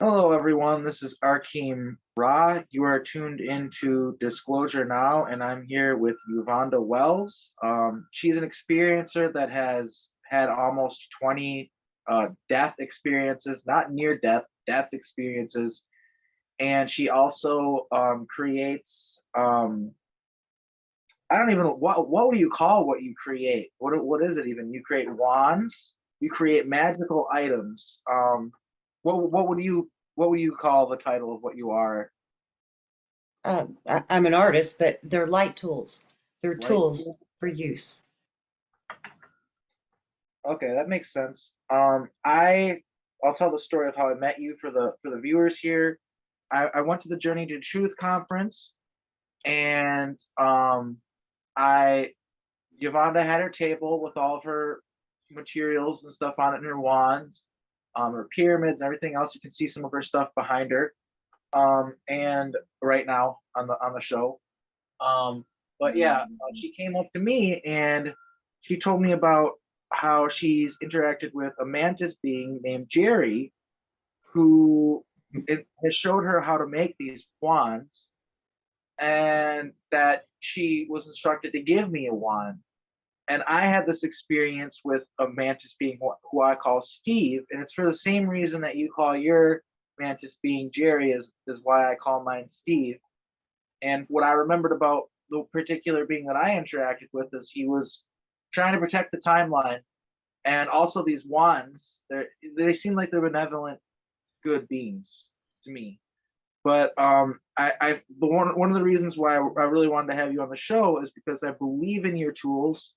Hello, everyone. This is Arkeem Ra. You are tuned into Disclosure Now, and I'm here with Yuvonda Wells. She's an experiencer that has had almost 20 death experiences, not near death, death experiences. And she also creates, I don't even know, what would you call what you create? What is it even? You create wands, you create magical items. What would you call the title of what you are? I'm an artist, but they're light tools. They're Light tools tool? for use. Okay, that makes sense. I'll tell the story of how I met you for the viewers here. I went to the Journey to Truth conference, and I Yvonne had her table with all of her materials and stuff on it, and her wands, her pyramids, and everything else. You can see some of her stuff behind her, and right now on the show. But yeah, she came up to me and she told me about how she's interacted with a mantis being named Jerry, who it has showed her how to make these wands, and that she was instructed to give me a wand. And I had this experience with a mantis being who I call Steve, and it's for the same reason that you call your mantis being Jerry is why I call mine Steve. And what I remembered about the particular being that I interacted with is he was trying to protect the timeline, and also these wands. They seem like they're benevolent, good beings to me. But one of the reasons why I really wanted to have you on the show is because I believe in your tools.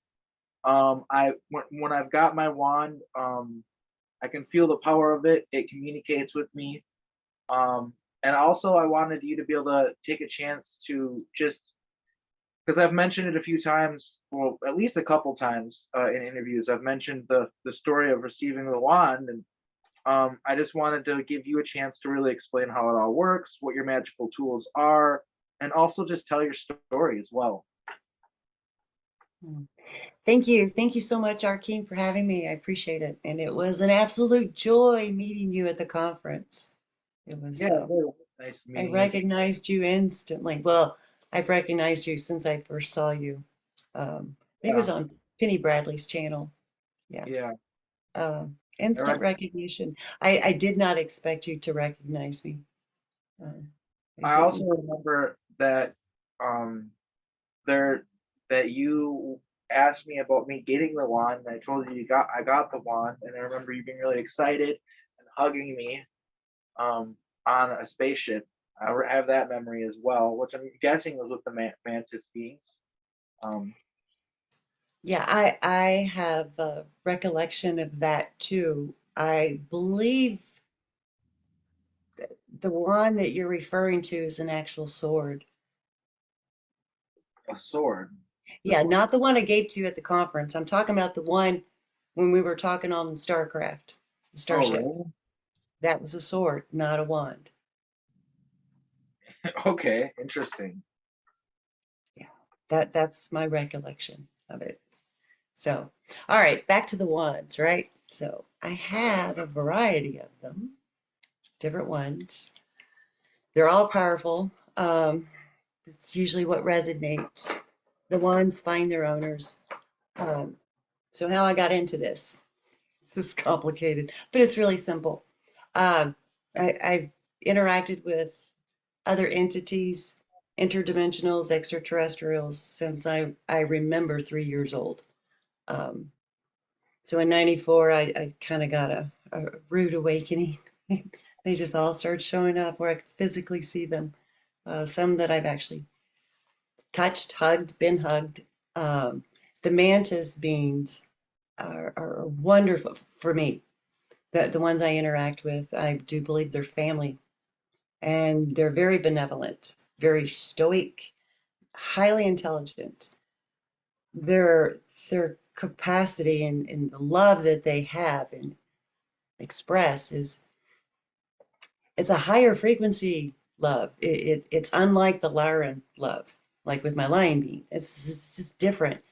When I've got my wand, I can feel the power of it. It communicates with me. And also, I wanted you to be able to take a chance to just because I've mentioned it a few times, well, at least a couple times in interviews. I've mentioned the story of receiving the wand, and I just wanted to give you a chance to really explain how it all works, what your magical tools are, and also just tell your story as well. Hmm. Thank you. Thank you so much, Arkeem, for having me. I appreciate it. And it was an absolute joy meeting you at the conference. It was, Yeah, very nice I meeting you. recognized you instantly. Well, I've recognized you since I first saw you. I think it was Yeah, on Penny Bradley's channel. Yeah. yeah. I Instant rec- recognition. I did not expect you to recognize me. Uh, I I also didn't. remember that um, there that you asked me about me getting the wand, and I told you I got the wand, and I remember you being really excited and hugging me um, on a spaceship. I have that memory as well, which I'm guessing was with the mantis beings. Um, Yeah, I have a recollection of that too. I believe the one that you're referring to is an actual sword. a sword. Yeah, not the one I gave to you at the conference. I'm talking about the one when we were talking on the Starcraft, the Oh, starship. really? That was a sword, not a wand. Okay, interesting. Yeah, that's my recollection of it. So, all right, back to the wands, right? So I have a variety of them, different ones. They're all powerful. It's usually what resonates. The wands find their owners. Um, so how I got into this is complicated, but it's really simple. Um, I've interacted with other entities, interdimensionals, extraterrestrials, since I remember 3 years old. Um, so in '94, I kind of got a rude awakening. They just all started showing up where I could physically see them. Some that I've actually touched, hugged, been hugged. Um, the mantis beings are wonderful for me. The ones I interact with, I do believe they're family, and they're very benevolent, very stoic, highly intelligent. Their their capacity and the love that they have and express is it's a higher frequency love. It's unlike the Lyran love, like with my lion being. It's just different.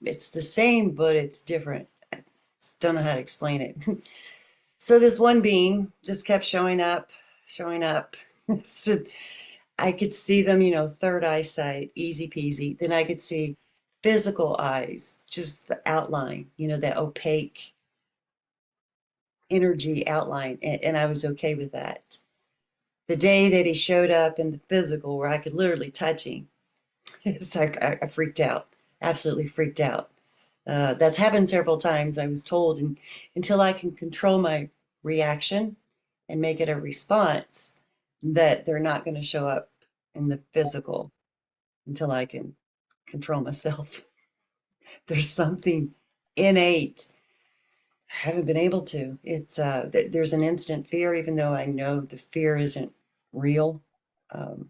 It's the same, but it's different. I just don't know how to explain it. So this one being just kept showing up, showing up. So I could see them, third eyesight, easy peasy. Then I could see physical eyes, just the outline, that opaque energy outline. And I was okay with that. The day that he showed up in the physical, where I could literally touch him, it's like I freaked out, absolutely freaked out. That's happened several times. I was told, and until I can control my reaction and make it a response, that they're not going to show up in the physical until I can control myself. There's something innate. I haven't been able to. It's there's an instant fear, even though I know the fear isn't real. Um,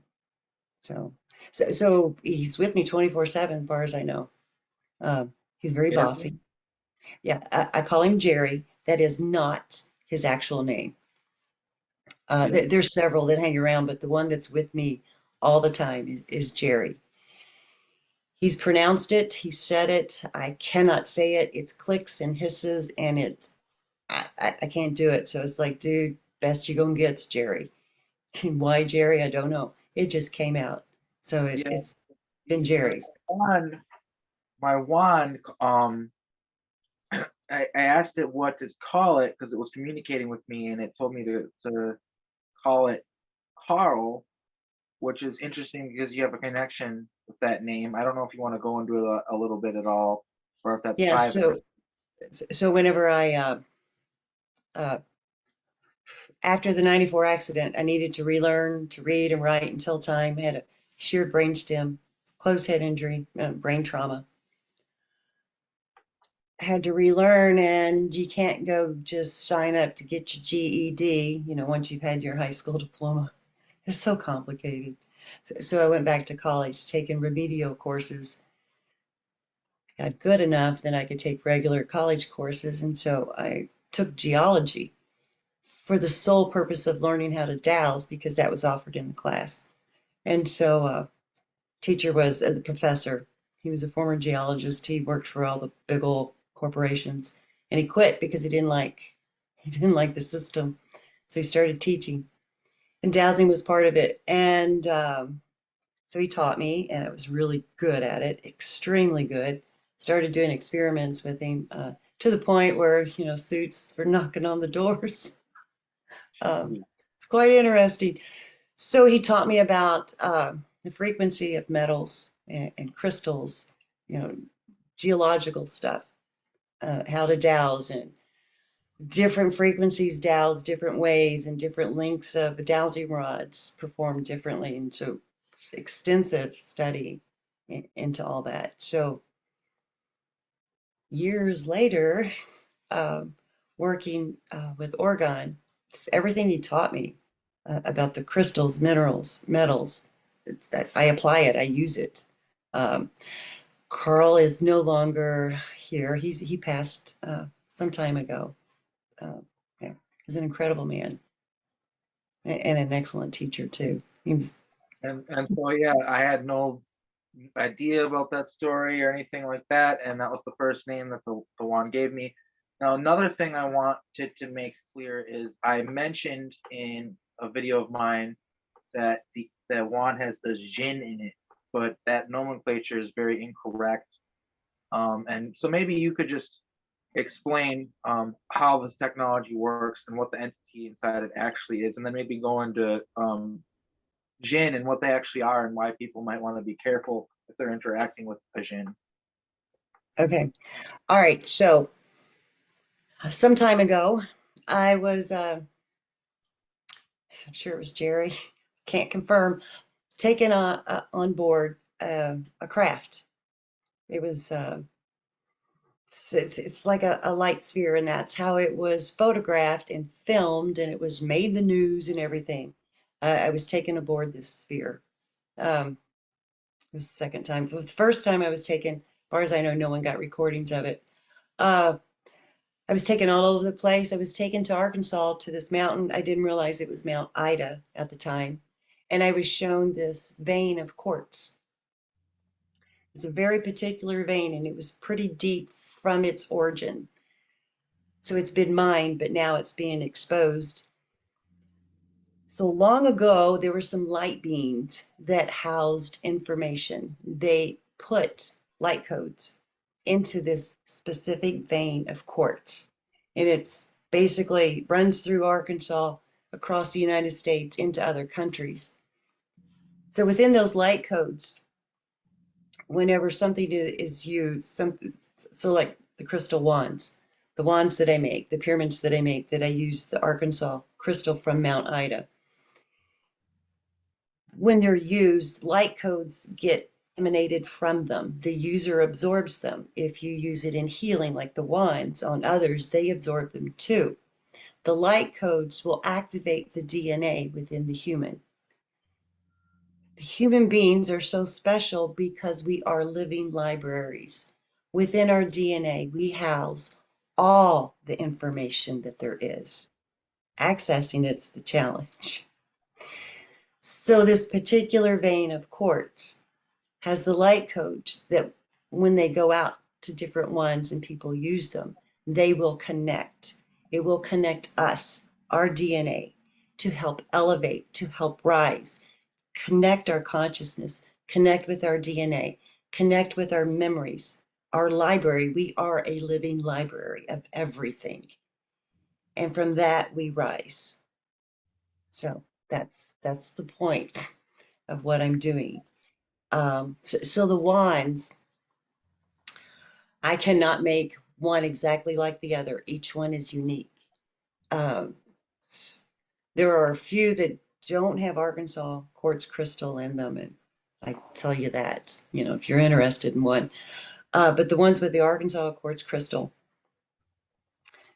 so, so he's with me 24/7, as far as I know. He's very Yeah. bossy. Yeah, I call him Jerry. That is not his actual name. Yeah. There's several that hang around, but the one that's with me all the time is Jerry. He's pronounced it, he said it. I cannot say it. It's clicks and hisses, and I can't do it. So it's like, dude, best you gonna get's Jerry. Why Jerry? I don't know. It just came out. So Yeah. it's been Jerry. Wand, my wand, I asked it what to call it because it was communicating with me, and it told me to call it Carl, which is interesting because you have a connection with that name. I don't know if you want to go into it a little bit at all, or if that's Yeah. private. So whenever uh, after the 94 accident, I needed to relearn to read and write until time. I had a sheared brainstem, closed head injury, brain trauma. I had to relearn, and you can't go just sign up to get your GED, once you've had your high school diploma. It's so complicated. So I went back to college, taking remedial courses. Got good enough that I could take regular college courses, and so I took geology for the sole purpose of learning how to dowse because that was offered in the class. And so teacher was the professor. He was a former geologist. He worked for all the big old corporations, and he quit because he didn't like the system. So he started teaching, and dowsing was part of it. And so he taught me, and I was really good at it, extremely good. Started doing experiments with him to the point where suits were knocking on the doors. Um, it's quite interesting. So he taught me about the frequency of metals and crystals, you know, geological stuff, how to dowse, and different frequencies dowse different ways, and different lengths of dowsing rods perform differently. And so extensive study into all that. So years later, um, working with Oregon, everything he taught me about the crystals, minerals, metals, it's that I apply it, I use it. Um, Carl is no longer here. He passed some time ago. Yeah, he's an incredible man and an excellent teacher too. He was And so yeah, I had no idea about that story or anything like that, and that was the first name that the one gave me. Now, another thing I wanted to make clear is I mentioned in a video of mine that the wand has the Jin in it, but that nomenclature is very incorrect. And so maybe you could just explain how this technology works and what the entity inside it actually is, and then maybe go into Jin and what they actually are and why people might want to be careful if they're interacting with a Jin. okay. All right. So some time ago, I was, I'm sure it was Jerry, can't confirm, taken on board a craft. It was it's like a light sphere, and that's how it was photographed and filmed, and it was made the news and everything. I was taken aboard this sphere. Um, it was the second time. For the first time I was taken, as far as I know, no one got recordings of it. Uh, I was taken all over the place. I was taken to Arkansas to this mountain. I didn't realize it was Mount Ida at the time. And I was shown this vein of quartz. It's a very particular vein, and it was pretty deep from its origin. So it's been mined, but now it's being exposed. So long ago, there were some light beams that housed information. They put light codes into this specific vein of quartz. And it's basically runs through Arkansas, across the United States, into other countries. So within those light codes, whenever something is used, so like the crystal wands, the wands that I make, the pyramids that I make, that I use the Arkansas crystal from Mount Ida, when they're used, light codes get emanated from them. The user absorbs them. If you use it in healing, like the wands on others, they absorb them too. The light codes will activate the DNA within the human. The human beings are so special because we are living libraries. Within our DNA, we house all the information that there is. Accessing it's the challenge. So this particular vein of quartz has the light codes that when they go out to different ones and people use them, they will connect. It will connect us, our DNA, to help elevate, to help rise, connect our consciousness, connect with our DNA, connect with our memories, our library. We are a living library of everything. And from that we rise. So that's the point of what I'm doing. So the wands, I cannot make one exactly like the other. Each one is unique. Um, there are a few that don't have Arkansas quartz crystal in them, and I tell you that, if you're interested in one. But the ones with the Arkansas quartz crystal.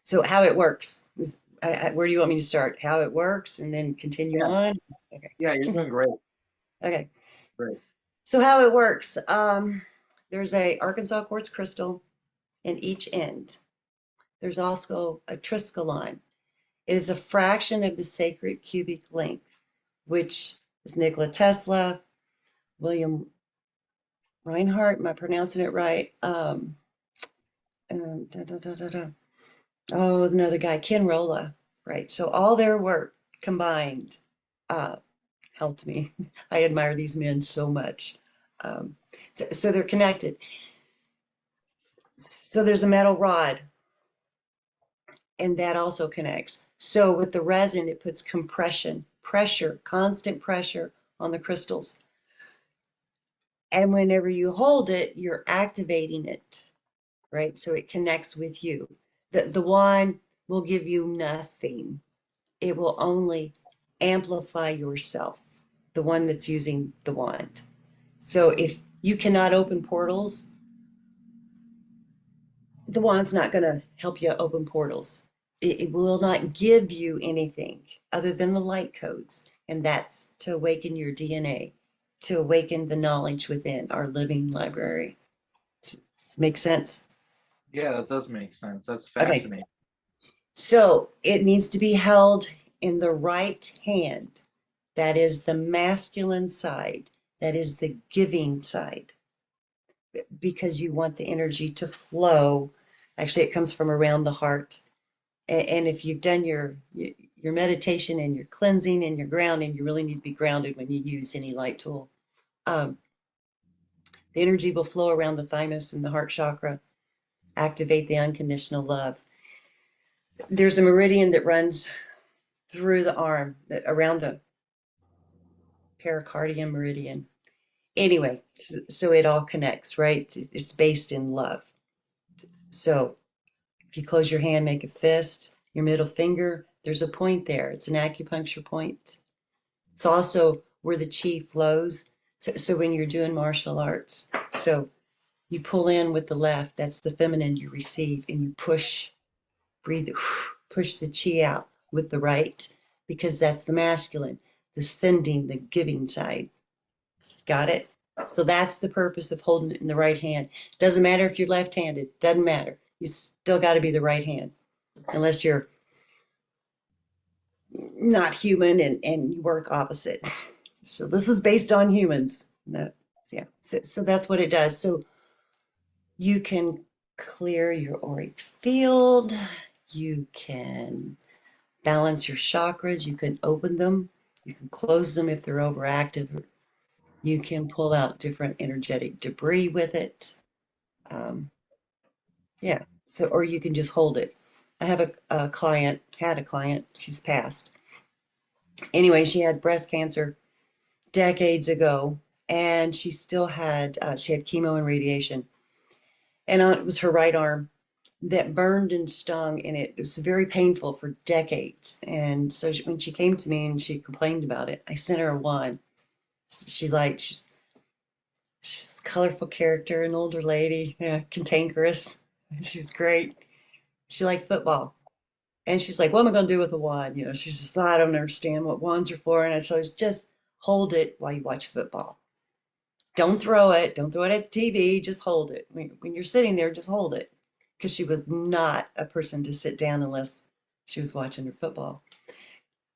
So how it works is, where do you want me to start? How it works, and then continue Yeah, on? Okay. yeah, you're doing great. Okay. Great. So how it works? There's a Arkansas quartz crystal in each end. There's also a triskeline. It is a fraction of the sacred cubic length, which is Nikola Tesla, William Reinhardt, am I pronouncing it right? Da, da, da, da, da. Oh, another guy, Ken Rolla, right? So all their work combined uh, helped me. I admire these men so much. So they're connected. So there's a metal rod, and that also connects. So with the resin, it puts compression, pressure, constant pressure on the crystals. And whenever you hold it, you're activating it, right? So it connects with you. The wand will give you nothing. It will only amplify yourself, the one that's using the wand. So if you cannot open portals, the wand's not going to help you open portals. It will not give you anything other than the light codes, and that's to awaken your DNA, to awaken the knowledge within our living library. Make sense? Yeah, that does make sense. That's Okay, fascinating. so it needs to be held in the right hand. That is the masculine side. That is the giving side, because you want the energy to flow. Actually, it comes from around the heart. And if you've done your meditation and your cleansing and your grounding, you really need to be grounded when you use any light tool. Um, the energy will flow around the thymus and the heart chakra, activate the unconditional love. There's a meridian that runs through the arm, around the pericardium meridian. Anyway, so it all connects, right? It's based in love. So if you close your hand, make a fist, your middle finger, there's a point there. It's an acupuncture point. It's also where the chi flows. So when you're doing martial arts, so you pull in with the left, that's the feminine you receive, and you push, breathe, push the chi out with the right, because that's the masculine, the sending, the giving side. Got it? So that's the purpose of holding it in the right hand. Doesn't matter if you're left-handed, doesn't matter. You still got to be the right hand, unless you're not human and you work opposite. So this is based on humans. No, yeah. So that's what it does. So you can clear your auric field. You can balance your chakras. You can open them. You can close them if they're overactive. You can pull out different energetic debris with it. Um, yeah. So, or you can just hold it. I have a client, had a client, she's passed. Anyway, she had breast cancer decades ago, and she had chemo and radiation, and it was her right arm that burned and stung, and it was very painful for decades. And so when she came to me and she complained about it, I sent her a wand. She's a colorful character, an older lady, yeah, cantankerous. She's great. She liked football. And she's like, what am I going to do with a wand? She's just, I don't understand what wands are for. And I told her, just hold it while you watch football. Don't throw it. Don't throw it at the TV. Just hold it. When you're sitting there, just hold it. Because she was not a person to sit down unless she was watching her football.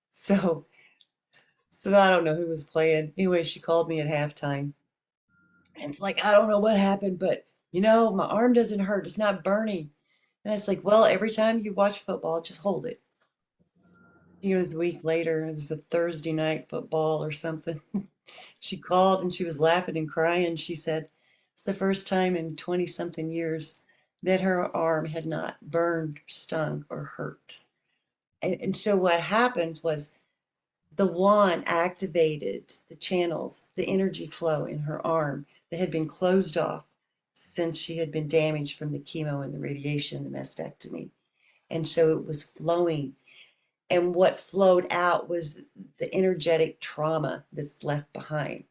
So, so I don't know who was playing. Anyway, she called me at halftime. And it's like, I don't know what happened, but my arm doesn't hurt. It's not burning. And it's like, well, every time you watch football, just hold it. It was a week later. It was a Thursday night football or something. She called and she was laughing and crying. She said it's the first time in 20 something years that her arm had not burned, stung, or hurt. And so what happened was the wand activated the channels, the energy flow in her arm that had been closed off since she had been damaged from the chemo and the radiation, the mastectomy. And so it was flowing. And what flowed out was the energetic trauma that's left behind.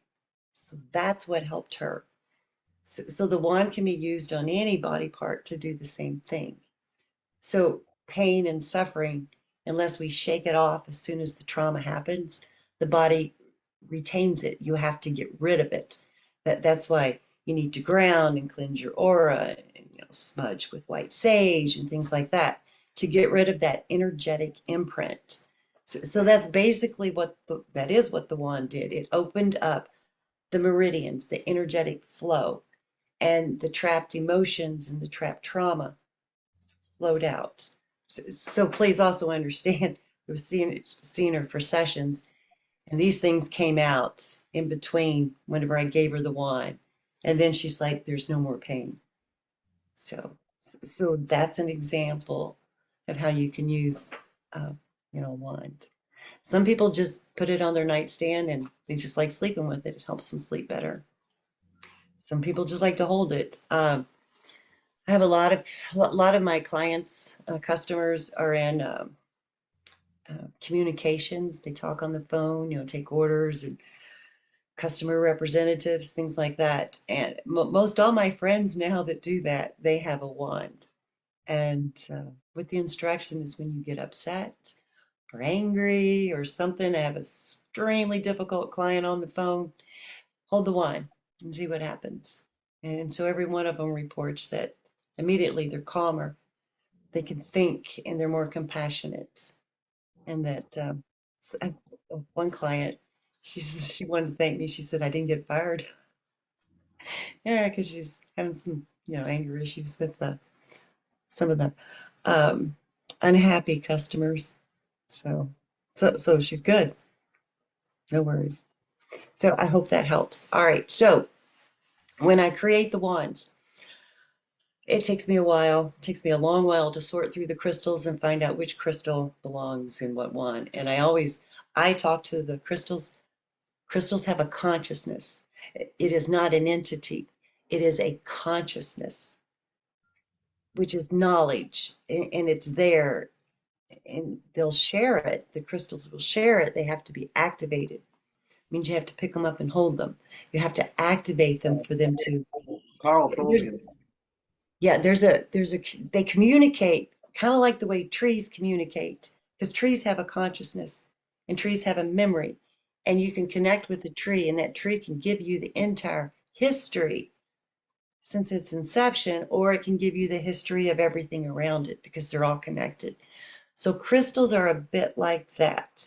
So that's what helped her. So the wand can be used on any body part to do the same thing. So pain and suffering, unless we shake it off as soon as the trauma happens, the body retains it. You have to get rid of it. That's why you need to ground and cleanse your aura and smudge with white sage and things like that to get rid of that energetic imprint. So that's basically that is what the wand did. It opened up the meridians, the energetic flow, and the trapped emotions and the trapped trauma flowed out. So please also understand, I was seeing her for sessions, and these things came out in between whenever I gave her the wine. And then she's like, there's no more pain. So that's an example of how you can use, wand. Some people just put it on their nightstand and they just like sleeping with it. It helps them sleep better. Some people just like to hold it. I have a lot of my clients, customers are in communications. They talk on the phone, take orders and customer representatives, things like that. And most all my friends now that do that, they have a wand. And with the instruction is when you get upset or angry or something, I have an extremely difficult client on the phone, hold the wand and see what happens. And so every one of them reports that immediately they're calmer, they can think, and they're more compassionate. And that one client, she wanted to thank me. She said I didn't get fired. Yeah, because she's having some anger issues with some of the um, unhappy customers. So so she's good. No worries. So I hope that helps. All right. So when I create the wands, it takes me a while. It takes me a long while to sort through the crystals and find out which crystal belongs in what wand. And I talk to the crystals. Crystals have a consciousness. It is not an entity. It is a consciousness, which is knowledge, and it's there, and they'll share it. The crystals will share it. They have to be activated. It means you have to pick them up and hold them. You have to activate them for them to. Carl told There's, me. yeah, they communicate kind of like the way trees communicate, because trees have a consciousness and trees have a memory, and you can connect with the tree, and that tree can give you the entire history since its inception, or it can give you the history of everything around it because they're all connected. So crystals are a bit like that.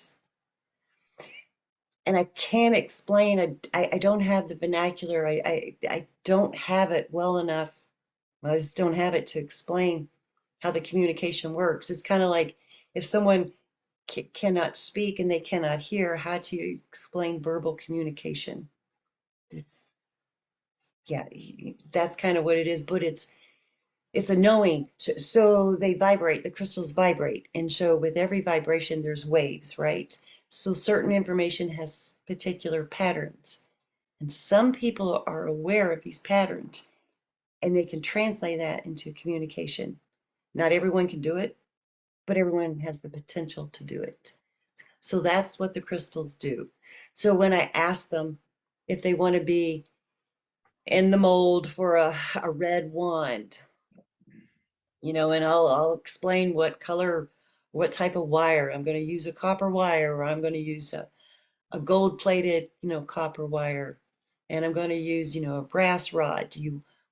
And I can't explain, I don't have the vernacular, I don't have it well enough. I just don't have it to explain how the communication works. It's kind of like if someone cannot speak and they cannot hear, how do you explain verbal communication? It's, yeah, that's kind of what it is, but it's a knowing. So they vibrate, the crystals vibrate. And so with every vibration, there's waves, right? So certain information has particular patterns. And some people are aware of these patterns and they can translate that into communication. Not everyone can do it, but everyone has the potential to do it. So that's what the crystals do. So when I ask them if they want to be in the mold for a red wand, and I'll explain what color, what type of wire. I'm going to use a copper wire, or I'm going to use a gold plated, copper wire. And I'm going to use, a brass rod.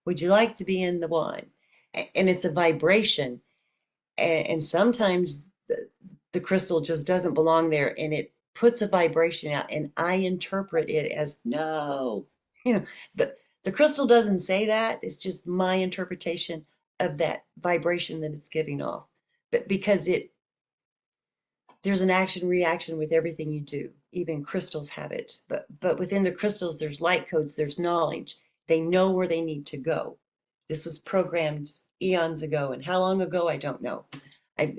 Would you like to be in the wand? And it's a vibration. And sometimes the crystal just doesn't belong there and it puts a vibration out and I interpret it as no. You know, the crystal doesn't say that. It's just my interpretation of that vibration that it's giving off. But because there's an action reaction with everything you do. Even crystals have it. But within the crystals, there's light codes, there's knowledge. They know where they need to go. This was programmed eons ago, and how long ago, I don't know. I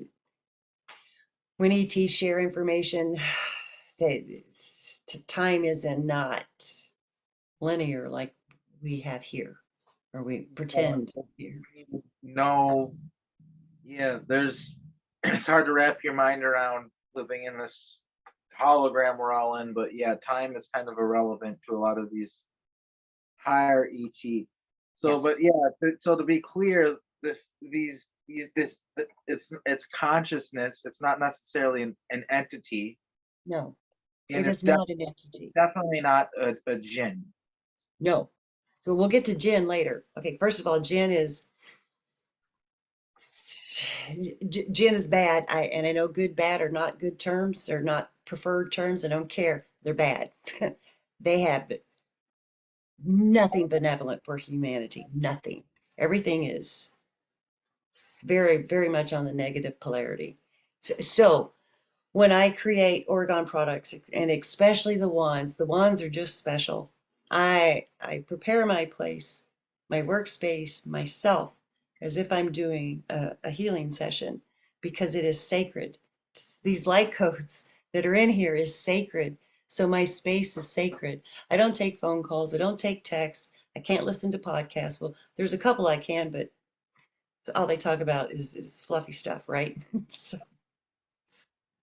when ETs share information, they, time is not linear like we have here, or we pretend here. No, yeah, it's hard to wrap your mind around living in this hologram we're all in, but yeah, time is kind of irrelevant to a lot of these higher ET. So, but Yes. yeah, so to be clear, it's consciousness. It's not necessarily an entity, No, and it it's is not an entity. definitely not a jinn. No. So we'll get to Jin later. Okay, first of all, Jin is Jin is bad. And I know good, bad are not good terms. They're not preferred terms. I don't care. They're bad. They have nothing benevolent for humanity. Nothing. Everything is very, very much on the negative polarity. So when I create Oregon products, and especially the wands are just special. I prepare my place, my workspace, myself, as if I'm doing a healing session because it is sacred. These light codes that are in here is sacred. So my space is sacred. I don't take phone calls. I don't take texts. I can't listen to podcasts. Well, there's a couple I can, but all they talk about is fluffy stuff, right? So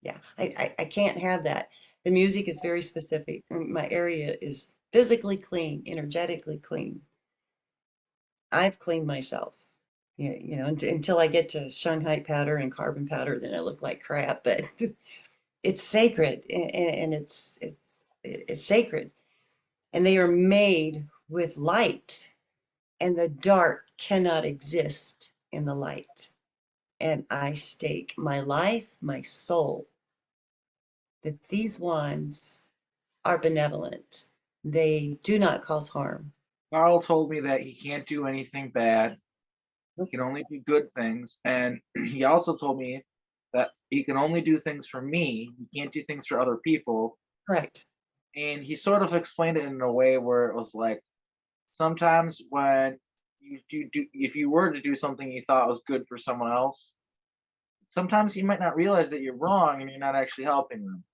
yeah, I can't have that. The music is very specific. My area is physically clean, energetically clean. I've cleaned myself. Until I get to Shanghai powder and carbon powder, then I look like crap. But it's sacred, and it's sacred, and they are made with light, and the dark cannot exist in the light. And I stake my life, my soul, that these ones are benevolent. They do not cause harm. Carl told me that he can't do anything bad. He Nope. can only do good things, and he also told me that he can only do things for me. He can't do things for other people. Correct. And he sort of explained it in a way where it was like sometimes when do if you were to do something you thought was good for someone else, sometimes you might not realize that you're wrong and you're not actually helping them.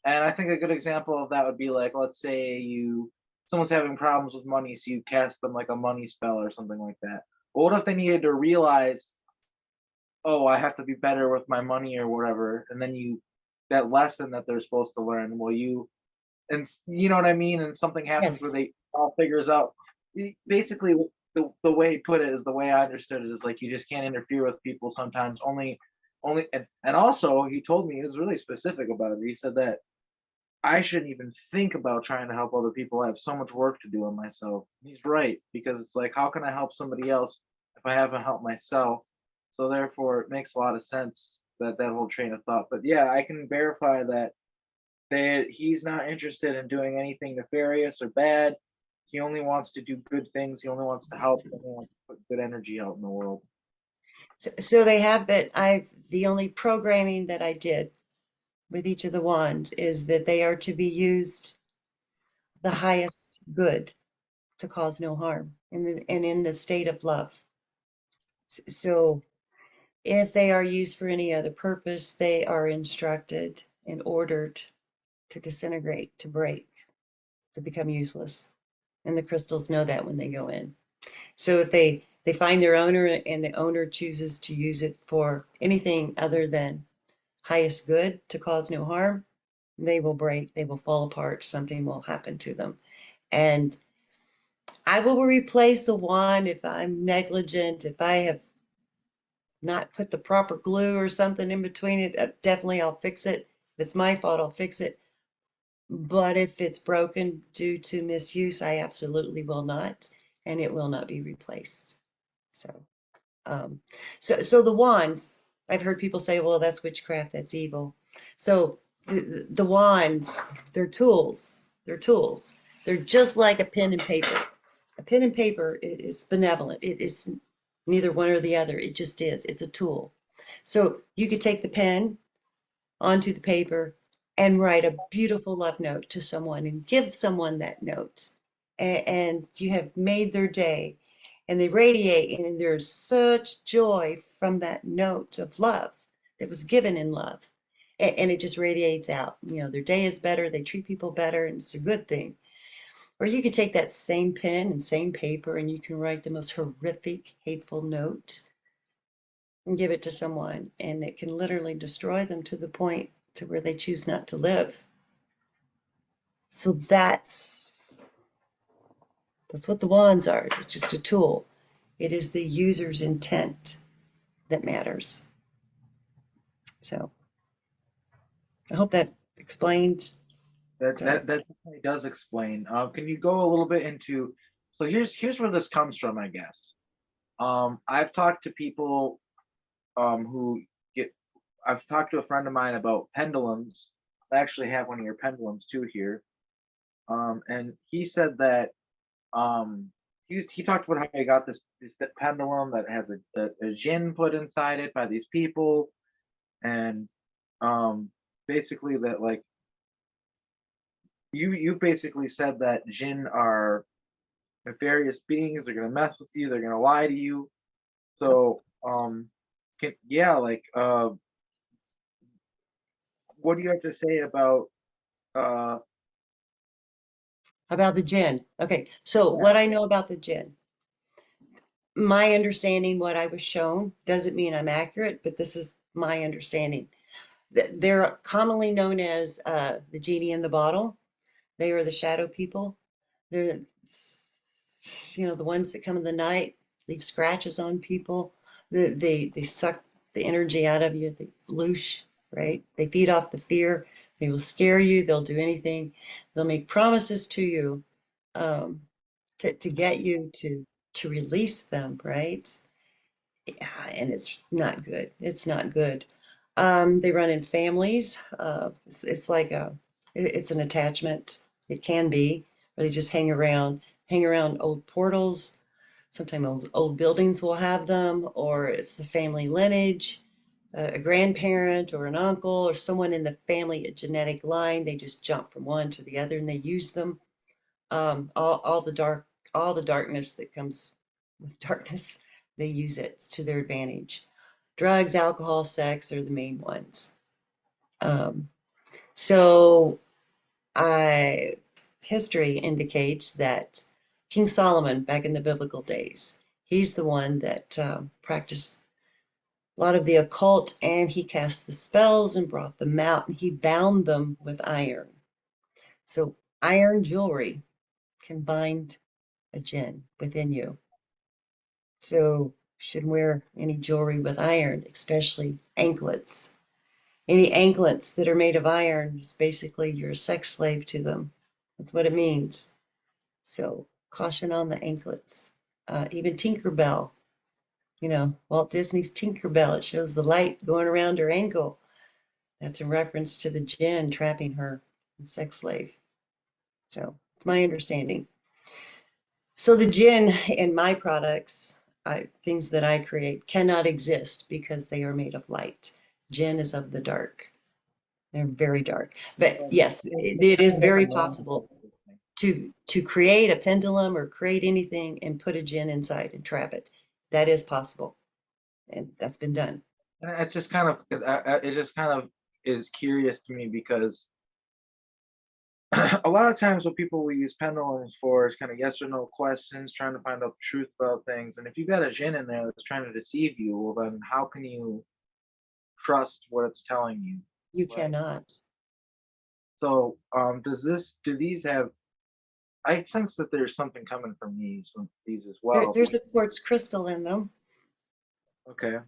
And I think a good example of that would be like, let's say someone's having problems with money, so you cast them like a money spell or something like that. But what if they needed to realize, oh, I have to be better with my money or whatever, and then that lesson that they're supposed to learn, well, you know what I mean, and something happens where Yes. they all figures out. Basically, the way he put it is the way I understood it is like you just can't interfere with people sometimes. Only, and also he told me he was really specific about it. He said that I shouldn't even think about trying to help other people. I have so much work to do on myself. He's right, because it's like, how can I help somebody else if I haven't helped myself? So therefore, it makes a lot of sense that whole train of thought. But yeah, I can verify that he's not interested in doing anything nefarious or bad. He only wants to do good things. He only wants to help. He only wants to put good energy out in the world. So they have that. The only programming that I did with each of the wands is that they are to be used the highest good to cause no harm and in the state of love. So if they are used for any other purpose, they are instructed and ordered to disintegrate, to break, to become useless. And the crystals know that when they go in. So if they find their owner and the owner chooses to use it for anything other than highest good to cause no harm, they will break, they will fall apart, something will happen to them. And I will replace a wand if I'm negligent, if I have not put the proper glue or something in between it. Definitely I'll fix it. If it's my fault, I'll fix it. But if it's broken due to misuse, I absolutely will not, and it will not be replaced. So, um, so the wands, I've heard people say, well, that's witchcraft, that's evil. So the wands, they're tools. They're tools. They're just like a pen and paper. A pen and paper is benevolent. It is neither one or the other. It just is. It's a tool. So you could take the pen onto the paper and write a beautiful love note to someone and give someone that note. And you have made their day and they radiate, and there's such joy from that note of love that was given in love. And it just radiates out. You know, their day is better, they treat people better, and it's a good thing. Or you could take that same pen and same paper and you can write the most horrific, hateful note and give it to someone, and it can literally destroy them to the point to where they choose not to live. So that's what the wands are. It's just a tool. It is the user's intent that matters. So I hope that explains. That So definitely does explain. Can you go a little bit into? So here's where this comes from, I guess. I've talked to people who get. I've talked to a friend of mine about pendulums. I actually have one of your pendulums too here. And he said that he talked about how he got this pendulum that has a jinn put inside it by these people, and basically that like you basically said that jinn are nefarious beings. They're gonna mess with you. They're gonna lie to you. So yeah, like what do you have to say about uh about the jinn. Okay, so yeah, what I know about the jinn, my understanding, what I was shown, doesn't mean I'm accurate, but this is my understanding. They're commonly known as the genie in the bottle. They are the shadow people. They're, the ones that come in the night, leave scratches on people. They suck the energy out of you. They loosh, right? They feed off the fear. They will scare you. They'll do anything. They'll make promises to you, um, to get you to release them, right? Yeah, and it's not good. It's not good. They run in families. It's like it's an attachment. It can be, or they just hang around old portals. Sometimes old buildings will have them, or it's the family lineage, a grandparent or an uncle or someone in the family, a genetic line. They just jump from one to the other and they use them. All all the darkness that comes with darkness, they use it to their advantage. Drugs, alcohol, sex are the main ones. Um, so I history indicates that King Solomon, back in the biblical days, he's the one that practiced a lot of the occult, and he cast the spells and brought them out, and he bound them with iron. So iron jewelry can bind a jinn within you. So shouldn't wear any jewelry with iron, especially anklets. Any anklets that are made of iron is basically you're a sex slave to them. That's what it means. So caution on the anklets. Even Tinkerbell, Walt Disney's Tinkerbell, it shows the light going around her ankle. That's in reference to the jinn trapping her, the sex slave. So it's my understanding. So the jinn in my products, things that I create, cannot exist because they are made of light. Jinn is of the dark. They're very dark. But Um, yes, it kind is of like a very man. possible to create a pendulum or create anything and put a gin inside and trap it. That is possible, and that's been done. And it's just kind of it just kind of is curious to me because a lot of times what people will use pendulums for is kind of yes or no questions, trying to find out the truth about things. And if you've got a gin in there that's trying to deceive you, well, then how can you trust what it's telling you? You Like, cannot. so do these have, I sense that there's something coming from these as well. There's a quartz crystal in them. Okay.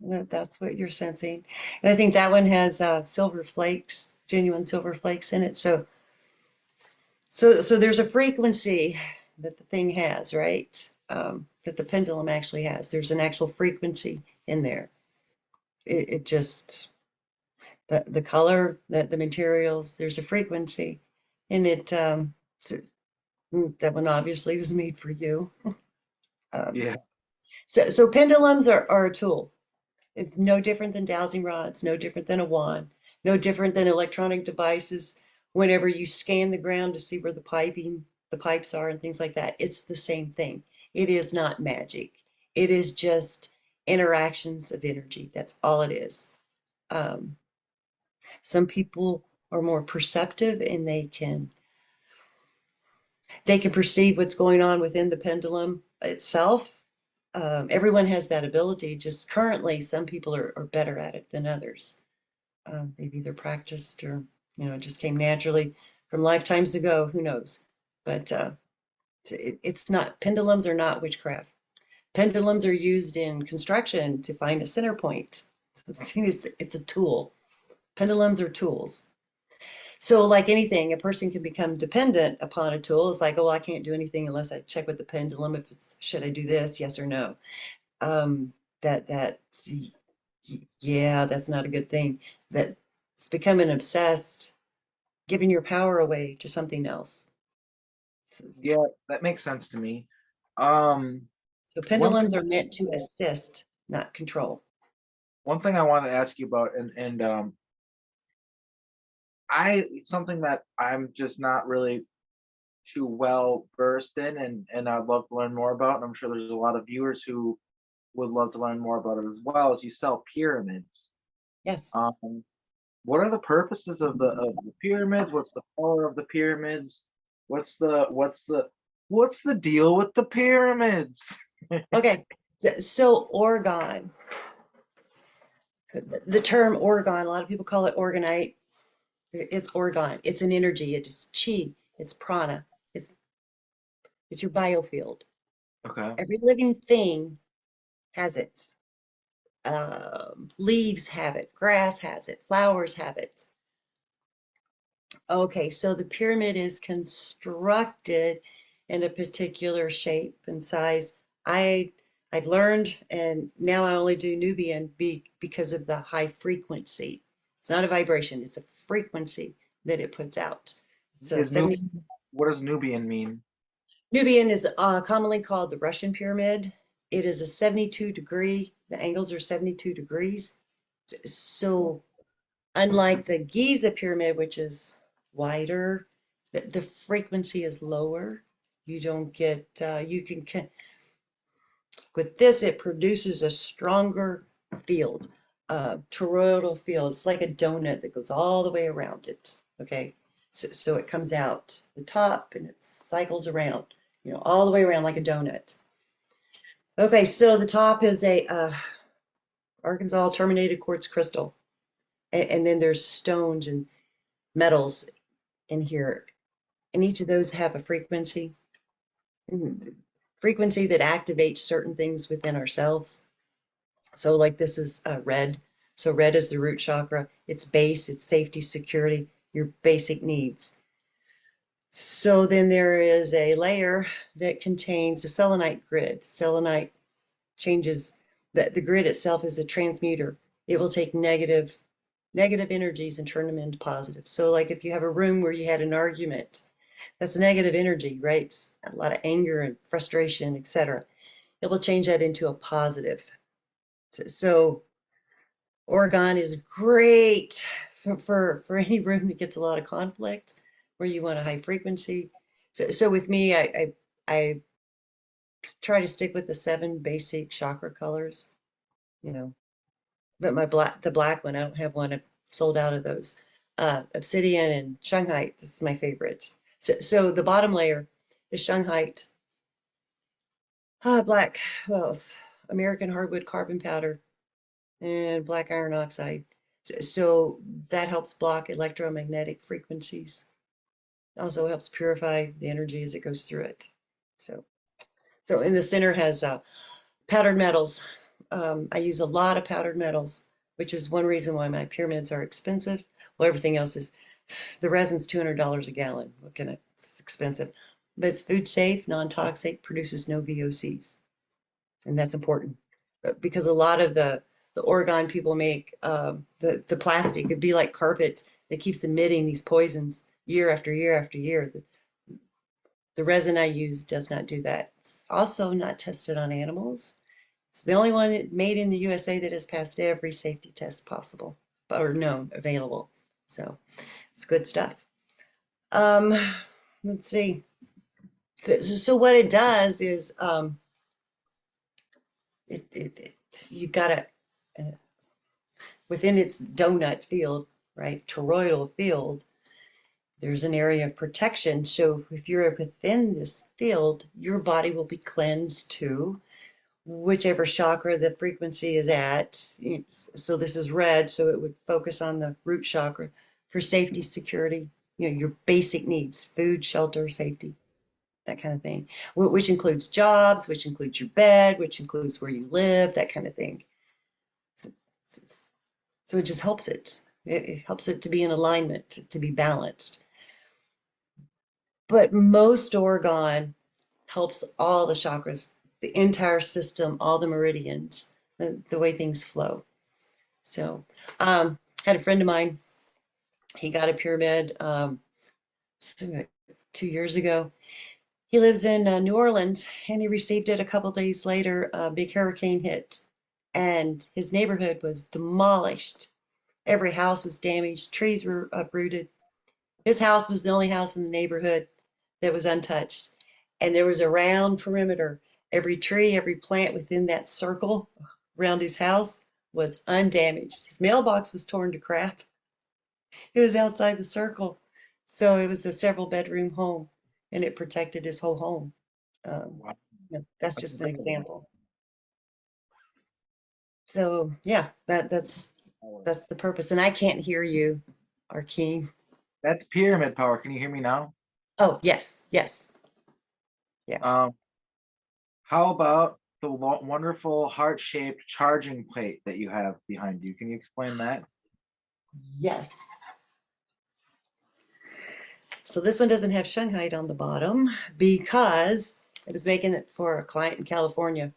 That's what you're sensing. And I think that one has silver flakes, genuine silver flakes in it. So there's a frequency that the thing has, right? That the pendulum actually has. There's an actual frequency in there. It just the color, the materials, there's a frequency, and that one obviously was made for you. Um, Yeah. so pendulums are a tool. It's no different than dowsing rods, no different than a wand, no different than electronic devices. Whenever you scan the ground to see where the pipes are and things like that, it's the same thing. It is not magic. It is just interactions of energy. That's all it is. Um, some people are more perceptive and they can perceive what's going on within the pendulum itself. Everyone has that ability. Just currently, some people are better at it than others. They've either practiced or it just came naturally from lifetimes ago. Who knows? But it's not. Pendulums are not witchcraft. Pendulums are used in construction to find a center point. So it's a tool. Pendulums are tools. So, like anything, a person can become dependent upon a tool. It's like, oh, I can't do anything unless I check with the pendulum. If it's, should I do this? Yes or no? Um, that yeah, that's not a good thing. That it's becoming obsessed, giving your power away to something else. Yeah, that makes sense to me. Um, So one thing pendulums are meant to assist, not control. one thing I want to ask you about, and I something that I'm just not really too well versed in, and I'd love to learn more about, and I'm sure there's a lot of viewers who would love to learn more about it as well, as you sell pyramids. Yes. Um, what are the purposes of the pyramids? What's the power of the pyramids? What's the deal with the pyramids? Okay. So orgone, the term orgone, a lot of people call it organite. It's orgone. It's an energy. It's chi. It's prana. It's it's your biofield. Okay. Every living thing has it. Leaves have it. Grass has it. Flowers have it. Okay, so the pyramid is constructed in a particular shape and size. I I've learned, and now I only do Nubian because of the high frequency. It's not a vibration, it's a frequency that it puts out. So Is 70 Nubian what does Nubian mean? Nubian is commonly called the Russian pyramid. It is a 72 degree, the angles are 72 degrees. So unlike the Giza pyramid, which is wider, the frequency is lower. You don't get, with this, it produces a stronger field, toroidal field. It's like a donut that goes all the way around it. Okay. So it comes out the top and it cycles around, all the way around like a donut. Okay. So the top is a Arkansas terminated quartz crystal. And then there's stones and metals in here, and each of those have a frequency that activates certain things within ourselves. So like this is red. So red is the root chakra. It's base, it's safety, security, your basic needs. So then there is a layer that contains a selenite grid. Selenite changes the grid itself is a transmuter. It will take negative energies and turn them into positive. So like if you have a room where you had an argument, that's negative energy, right? A lot of anger and frustration, etc. It will change that into a positive. So Oregon is great for any room that gets a lot of conflict, where you want a high frequency. So with me, I try to stick with the seven basic chakra colors, you know. But the black one, I don't have one. I've sold out of those. Obsidian and Shanghai, this is my favorite. So the bottom layer is Shanghai, black, well, American hardwood carbon powder, and black iron oxide. So that helps block electromagnetic frequencies. Also helps purify the energy as it goes through it. So, so in the center has powdered metals. I use a lot of powdered metals, which is one reason why my pyramids are expensive. Well, everything else is, the resin's $200 a gallon. What can it's expensive, but it's food safe, non-toxic, produces no VOCs, and that's important. Because a lot of the orgone people make, the plastic, it'd be like carpet that keeps emitting these poisons year after year after year. The resin I use does not do that. It's also not tested on animals. It's the only one made in the USA that has passed every safety test possible or known available. So it's good stuff. Um, let's see. So what it does is, you've got within its donut field, right, toroidal field, there's an area of protection. So if you're within this field, your body will be cleansed to whichever chakra the frequency is at. So this is red, so it would focus on the root chakra for safety, security, your basic needs, food, shelter, safety, that kind of thing, which includes jobs, which includes your bed, which includes where you live, that kind of thing. So, so it just helps it. It helps it to be in alignment, to be balanced. But most Oregon helps all the chakras, the entire system, all the meridians, the way things flow. So, had a friend of mine, he got a pyramid 2 years ago. He lives in New Orleans, and he received it a couple days later. A big hurricane hit, and his neighborhood was demolished. Every house was damaged, trees were uprooted. His house was the only house in the neighborhood that was untouched. And there was a round perimeter. Every tree, every plant within that circle around his house was undamaged. His mailbox was torn to crap. It was outside the circle. So it was a several bedroom home, and it protected his whole home. Um, Wow, that's that's just an incredible. example. So yeah, Power. that's the purpose. And I can't hear you, Arkeen. That's pyramid power. Can you hear me now? Oh, yes, yes. Yeah. Um, how about the wonderful heart-shaped charging plate that you have behind you? Can you explain that? Yes. So this one doesn't have Shanghai on the bottom because I was making it for a client in California.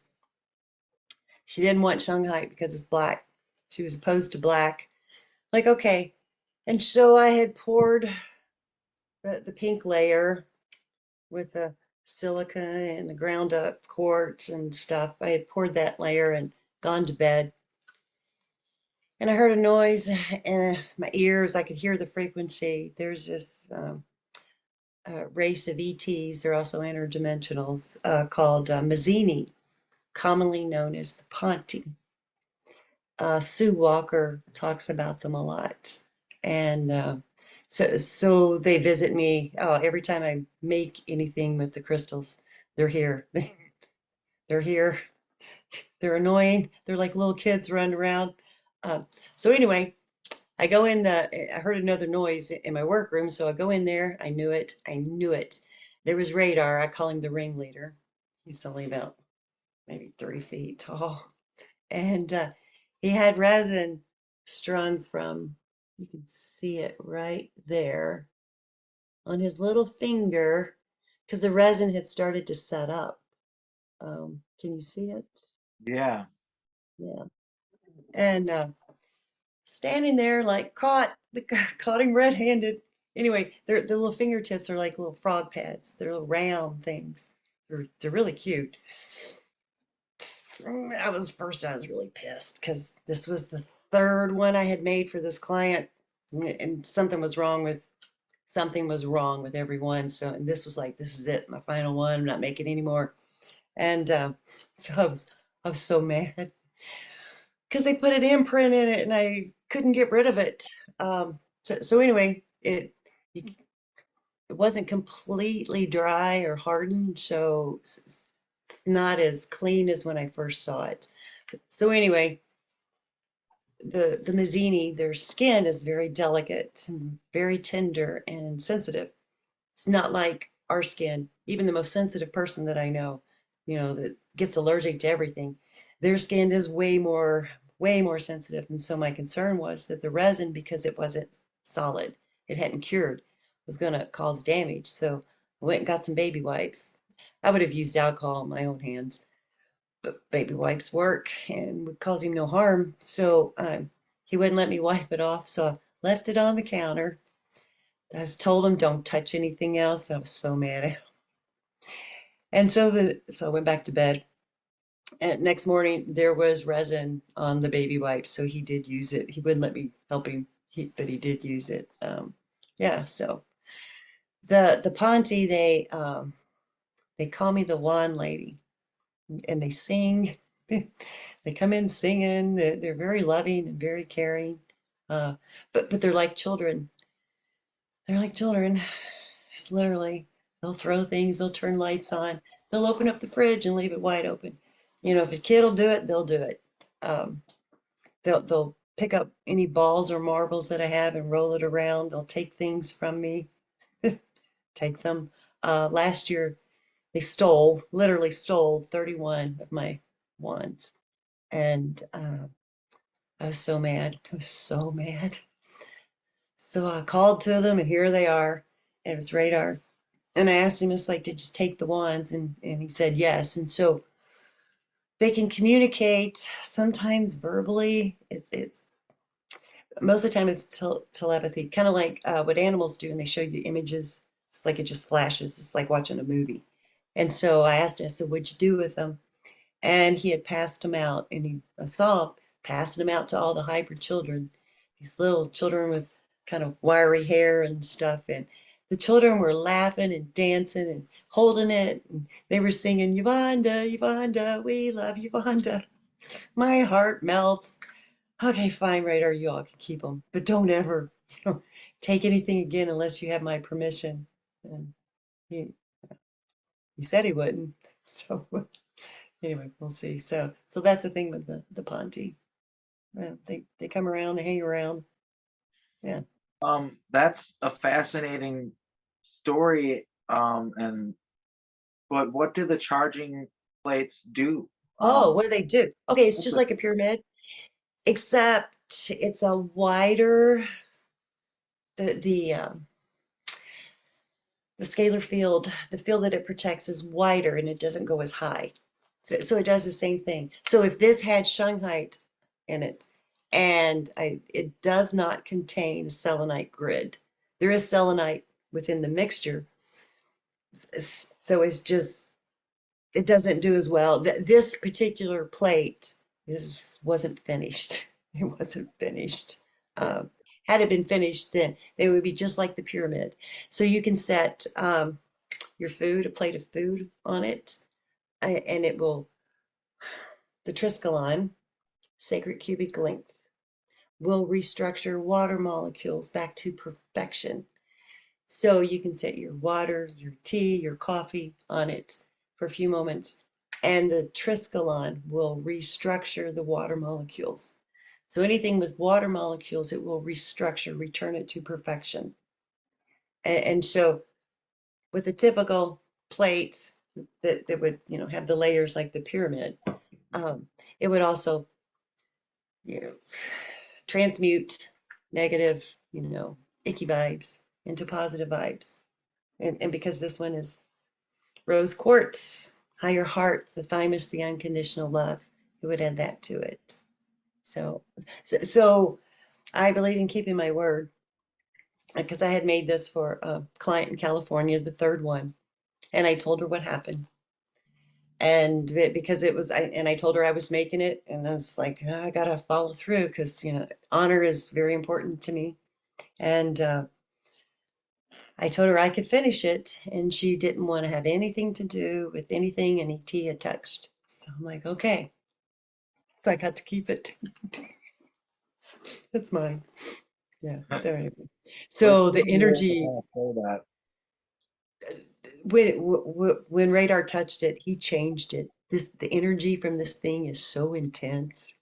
She didn't want Shanghai because it's black. She was opposed to black. Like, okay. And so I had poured the pink layer with the silica and the ground up quartz and stuff. I had poured that layer and gone to bed. And I heard a noise in my ears. I could hear the frequency. There's this race of ETs, they're also interdimensionals, called Mazzini, commonly known as the Ponti. Sue Walker talks about them a lot. And so they visit me. Oh, every time I make anything with the crystals, they're here. They're here. They're annoying. They're like little kids running around. Uh, so anyway, I heard another noise in my workroom, so I go in there. I knew it. I knew it. There was Radar. I call him the ringleader. He's only about maybe 3 feet tall. And he had resin strung from, you can see it right there on his little finger, because the resin had started to set up. Can you see it? Yeah. Yeah. And standing there like caught him red-handed. Anyway, the little fingertips are like little frog pads. They're little round things. They're really cute. I was really pissed because this was the third one I had made for this client. and something was wrong with everyone. So, and this was like, this is it, my final one. I'm not making any more. And so I was so mad because they put an imprint in it and I couldn't get rid of it. So anyway, it wasn't completely dry or hardened, so it's not as clean as when I first saw it. So anyway, the Mazzini, their skin is very delicate and very tender and sensitive. It's not like our skin. Even the most sensitive person that I know, that gets allergic to everything, their skin is way more sensitive. And so my concern was that the resin, because it wasn't solid, it hadn't cured, was going to cause damage. So I went and got some baby wipes. I would have used alcohol in my own hands, but baby wipes work and would cause him no harm. So he wouldn't let me wipe it off. So I left it on the counter. I told him don't touch anything else. I was so mad at him. And so I went back to bed. And next morning there was resin on the baby wipes, so he did use it. He wouldn't let me help him, but he did use it. Yeah. So the Ponte, they call me the wand lady, and they sing. They come in singing. They're very loving and very caring. Uh, but they're like children. They're like children. Just literally, they'll throw things, they'll turn lights on, they'll open up the fridge and leave it wide open. If a kid will do it, they'll do it. Um, they'll pick up any balls or marbles that I have and roll it around. They'll take things from me, take them. Last year, they literally stole 31 of my wands. And I was so mad. I was so mad. So I called to them, and here they are. It was radar. And I asked him, it's like, did you take the wands? And he said yes. And so they can communicate sometimes verbally. It's most of the time it's telepathy, kind of like what animals do, and they show you images. It's like it just flashes. It's like watching a movie. And so I asked him, I said, what'd you do with them? And he had passed them out, and I saw him passing them out to all the hybrid children, these little children with kind of wiry hair and stuff. And the children were laughing and dancing and holding it, and they were singing, Yuvonda, Yuvonda, we love Yuvonda. My heart melts. Okay, fine, Radar, you all can keep them, but don't ever, take anything again unless you have my permission. And he, he said he wouldn't. So anyway, we'll see. So that's the thing with the Ponte. Yeah, they come around, they hang around. Yeah. That's a fascinating story. And but what do the charging plates do? Oh, what do they do? Okay, it's just Interesting. like a pyramid, except it's a wider the the scalar field, the field that it protects is wider and it doesn't go as high. So it does the same thing. So if this had shungite in it, and it does not contain a selenite grid, there is selenite within the mixture. So it's just, it doesn't do as well. This particular plate wasn't finished. It wasn't finished. Um, had it been finished, then they would be just like the pyramid. So you can set your food, a plate of food on it, and it will, the Triskelon, sacred cubic length, will restructure water molecules back to perfection. So you can set your water, your tea, your coffee on it for a few moments, and the Triskelon will restructure the water molecules. So anything with water molecules, it will restructure, return it to perfection. And so with a typical plate that would, have the layers like the pyramid, um, it would also, you know, transmute negative, icky vibes into positive vibes. And because this one is rose quartz, higher heart, the thymus, the unconditional love, it would add that to it. So I believe in keeping my word, because I had made this for a client in California, the third one, and I told her what happened. And because and I told her I was making it, and I was like, "Oh, I gotta follow through because honor is very important to me." And I told her I could finish it, and she didn't want to have anything to do with anything any tea had touched. So I'm like, okay. So I got to keep it. It's mine. Yeah. So anyway. Well, it's So good the to hear to energy kind of show that. when Radar touched it, he changed it. The energy from this thing is so intense.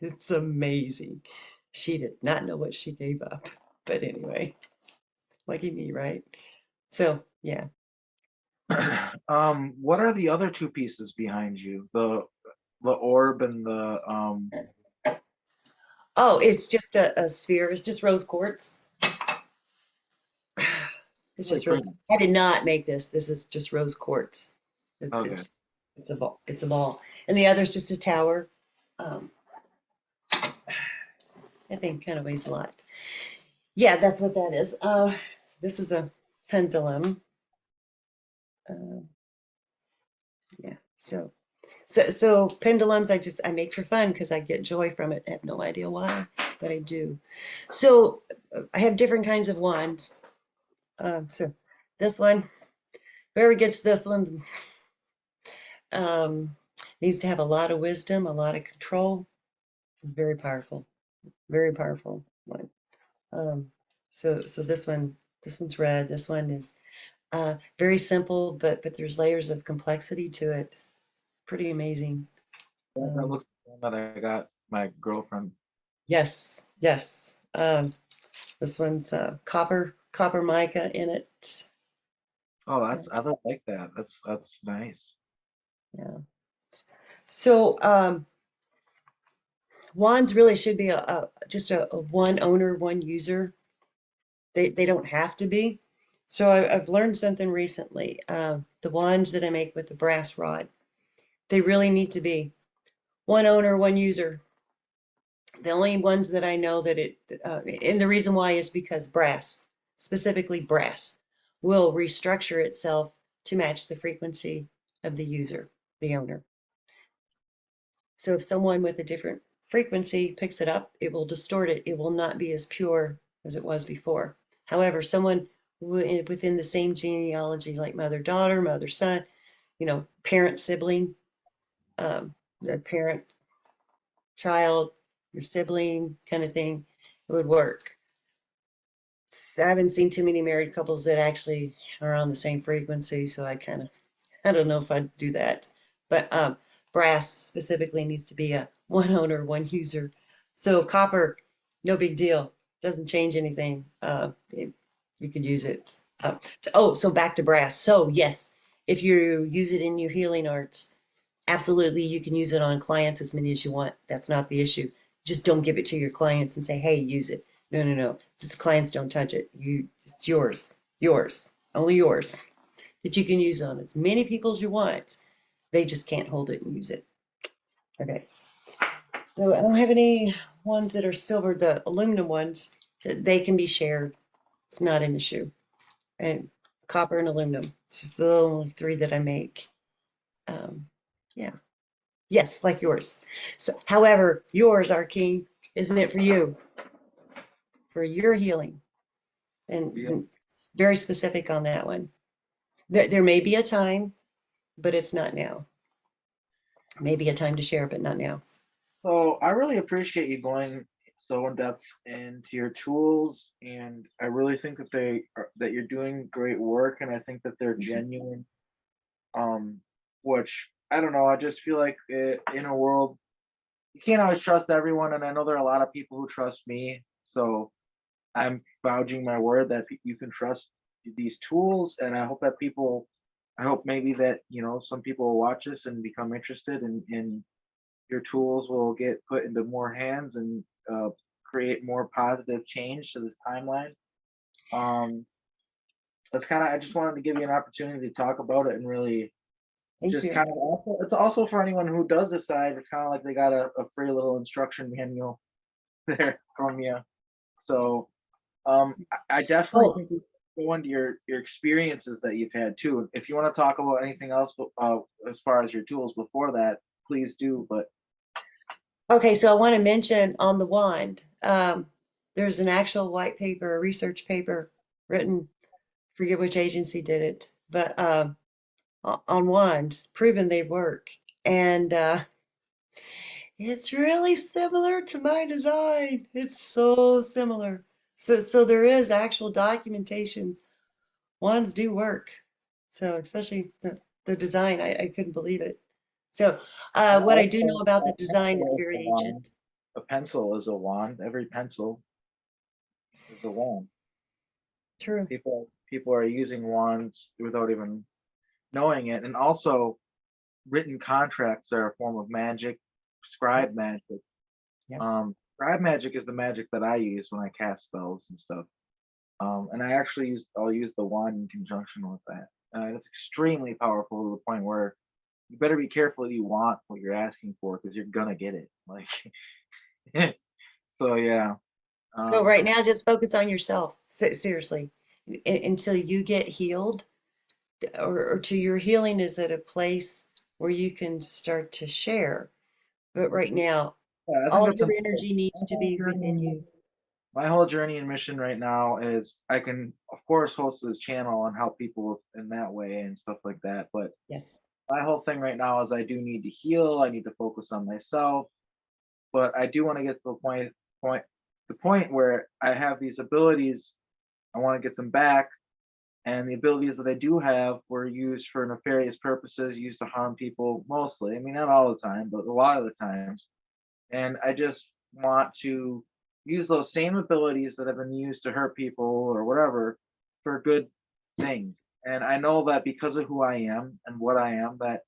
It's amazing. She did not know what she gave up. But anyway, lucky me, right? So yeah. What are the other two pieces behind you? The orb and the Oh, it's just a sphere. It's just rose quartz. It's really just rose. pretty. I did not make this. This is just rose quartz. It, Okay. it's a ball. It's a ball. And the other's just a tower. Um, I think kind of weighs a lot. Yeah, that's what that is. This is a pendulum. Uh, yeah. So pendulums I make for fun because I get joy from it. I have no idea why, but I do. So I have different kinds of wands. So this one, whoever gets this one um, needs to have a lot of wisdom, a lot of control. It's very powerful one. Um, so this one's red. This one is very simple, but there's layers of complexity to it. It's pretty amazing. That Um, looks like the one that I got my girlfriend. yes, yes. This one's copper mica in it. Oh, Yeah, I don't like that. That's nice. yeah. So wands really should be just a one owner, one user. They don't have to be. So I've learned something recently. The wands that I make with the brass rod, they really need to be one owner, one user. The only ones that I know that and the reason why is because brass, specifically brass, will restructure itself to match the frequency of the user, the owner. So if someone with a different frequency picks it up, it will distort it. It will not be as pure as it was before. However, someone within the same genealogy, like mother, daughter, mother, son, parent, sibling, the parent, child, your sibling kind of thing, it would work. I haven't seen too many married couples that actually are on the same frequency, so I don't know if I'd do that. But brass specifically needs to be a one owner, one user. So copper, no big deal. Doesn't change anything. You could use it. So back to brass. So yes, if you use it in your healing arts, absolutely, you can use it on clients as many as you want. That's not the issue. Just don't give it to your clients and say, "Hey, use it." No, no, no. The clients don't touch it. It's yours, only yours, that you can use on as many people as you want. They just can't hold it and use it. Okay. So I don't have any ones that are silver. The aluminum ones, they can be shared. It's not an issue. And copper and aluminum. It's just the only three that I make. Um, yeah. Yes, like yours. So, however, yours, our king, is meant for you, for your healing, Yeah. and very specific on that one. There may be a time, but it's not now. Maybe a time to share, but not now. So I really appreciate you going so in depth into your tools, and I really think that you're doing great work, and I think that they're Mhm. genuine. Which I don't know. I just feel like in a world you can't always trust everyone, and I know there are a lot of people who trust me. So I'm vouching my word that you can trust these tools, and I hope that people, I hope maybe that some people will watch this and become interested, in your tools will get put into more hands and create more positive change to this timeline. Um, that's kind of I just wanted to give you an opportunity to talk about it and really Thank just you. kind of also it's also for anyone who does decide it's kind of like they got a free little instruction manual there from you. So I definitely Oh, think we should go into your experiences that you've had too. If you want to talk about anything else, as far as your tools before that, please do. But okay. So I want to mention on the wand. there's an actual white paper, a research paper written, forget which agency did it, but on wands, proven they work. And it's really similar to my design. It's so similar. So there is actual documentation. Wands do work. So especially the design, I couldn't believe it. So I what I do know also about the a design is pencil is a very wand. ancient. A pencil is a wand. Every pencil is a wand. True. People are using wands without even knowing it. And also written contracts are a form of magic, Yep. scribe magic. Yes. Scribe magic is the magic that I use when I cast spells and stuff. And I'll use the wand in conjunction with that. It's extremely powerful to the point where you better be careful you want what you're asking for because you're gonna get it. Like, so yeah. So Um, right now, just focus on yourself. Seriously, until you get healed, or to your healing is at a place where you can start to share. But right now, yeah, I think all that's your important. energy needs My to whole be within journey, you. my whole journey and mission right now is I can, of course, host this channel and help people in that way and stuff like that. But Yes. my whole thing right now is I do need to heal. I need to focus on myself, but I do want to get to point the point where I have these abilities. I want to get them back, and the abilities that I do have were used for nefarious purposes, used to harm people mostly. I mean, not all the time, but a lot of the times. And I just want to use those same abilities that have been used to hurt people or whatever for good things. And I know that because of who I am and what I am, that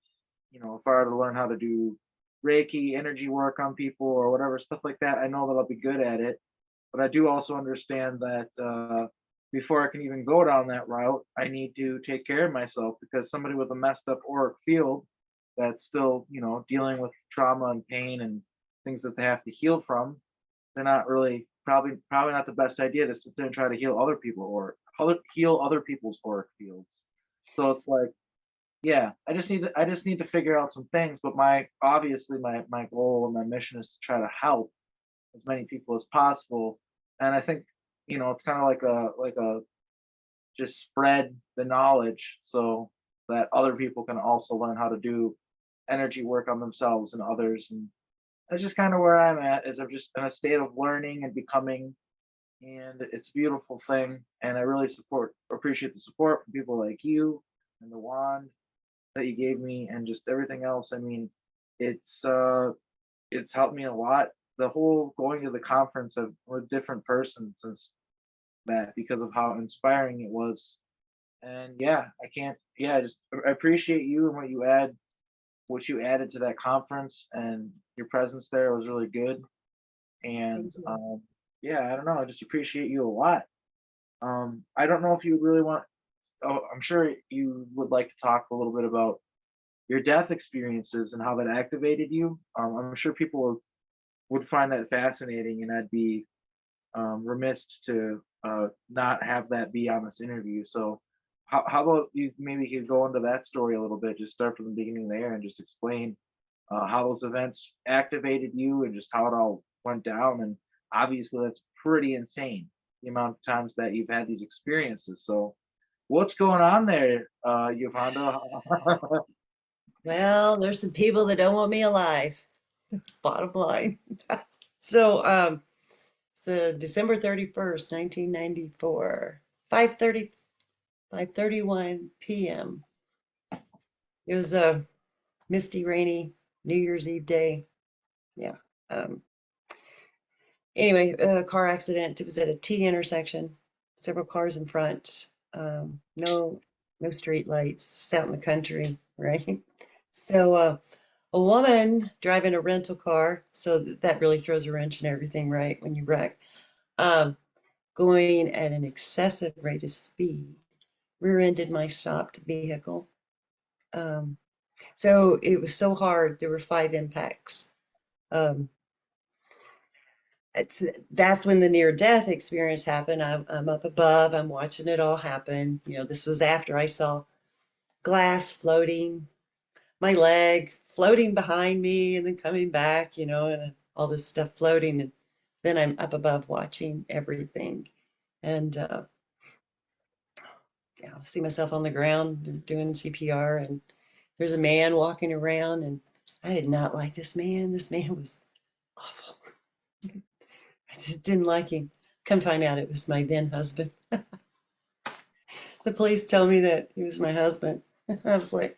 if I were to learn how to do Reiki energy work on people or whatever stuff like that, I know that I'll be good at it. But I do also understand that before I can even go down that route, I need to take care of myself because somebody with a messed up auric field that's still, dealing with trauma and pain and things that they have to heal from, they're not really probably not the best idea to sit there and try to heal other people or heal other people's auric fields. So it's like, yeah, I just need to figure out some things. But my goal and my mission is to try to help as many people as possible. And I think, it's kind of like a just spread the knowledge so that other people can also learn how to do energy work on themselves and others. And that's just kind of where I'm at, is I'm just in a state of learning and becoming, and it's a beautiful thing. And I really appreciate the support from people like you and the wand that you gave me and just everything else. I mean, it's uh it's helped me a lot. The whole going to the conference of a different person since that because of how inspiring it was. And yeah, I can't yeah, just I appreciate you and what you added to that conference, and your presence there was really good. And Thank you. yeah, I don't know, I just appreciate you a lot. I don't know if you really want oh, I'm sure you would like to talk a little bit about your death experiences and how that activated you. I'm sure people would find that fascinating, and I'd be remiss to not have that be on this interview. So, how about you maybe could go into that story a little bit, just start from the beginning there and just explain how those events activated you and just how it all went down. And obviously, that's pretty insane, the amount of times that you've had these experiences. So, what's going on there, Yuvonda? Well, there's some people that don't want me alive. That's bottom line. So, December 31st, 1994, 5:30, 5:31 p.m. It was a misty, rainy New Year's Eve day. Yeah. Um, anyway, a car accident. It was at a T intersection, several cars in front. No street lights. It's out in the country, right? So, a woman driving a rental car, so that really throws a wrench in everything, right? When you wreck, um, going at an excessive rate of speed, rear-ended my stopped vehicle. Um, so it was so hard. There were five impacts. Um, it's that's when the near death experience happened. I'm up above. I'm watching it all happen. This was after I saw glass floating, my leg floating behind me, and then coming back. And all this stuff floating. And then I'm up above watching everything. And yeah, I see myself on the ground doing CPR, and there's a man walking around, and I did not like this man. This man was awful. I just didn't like him. Come find out it was my then husband. The police told me that he was my husband. I was like,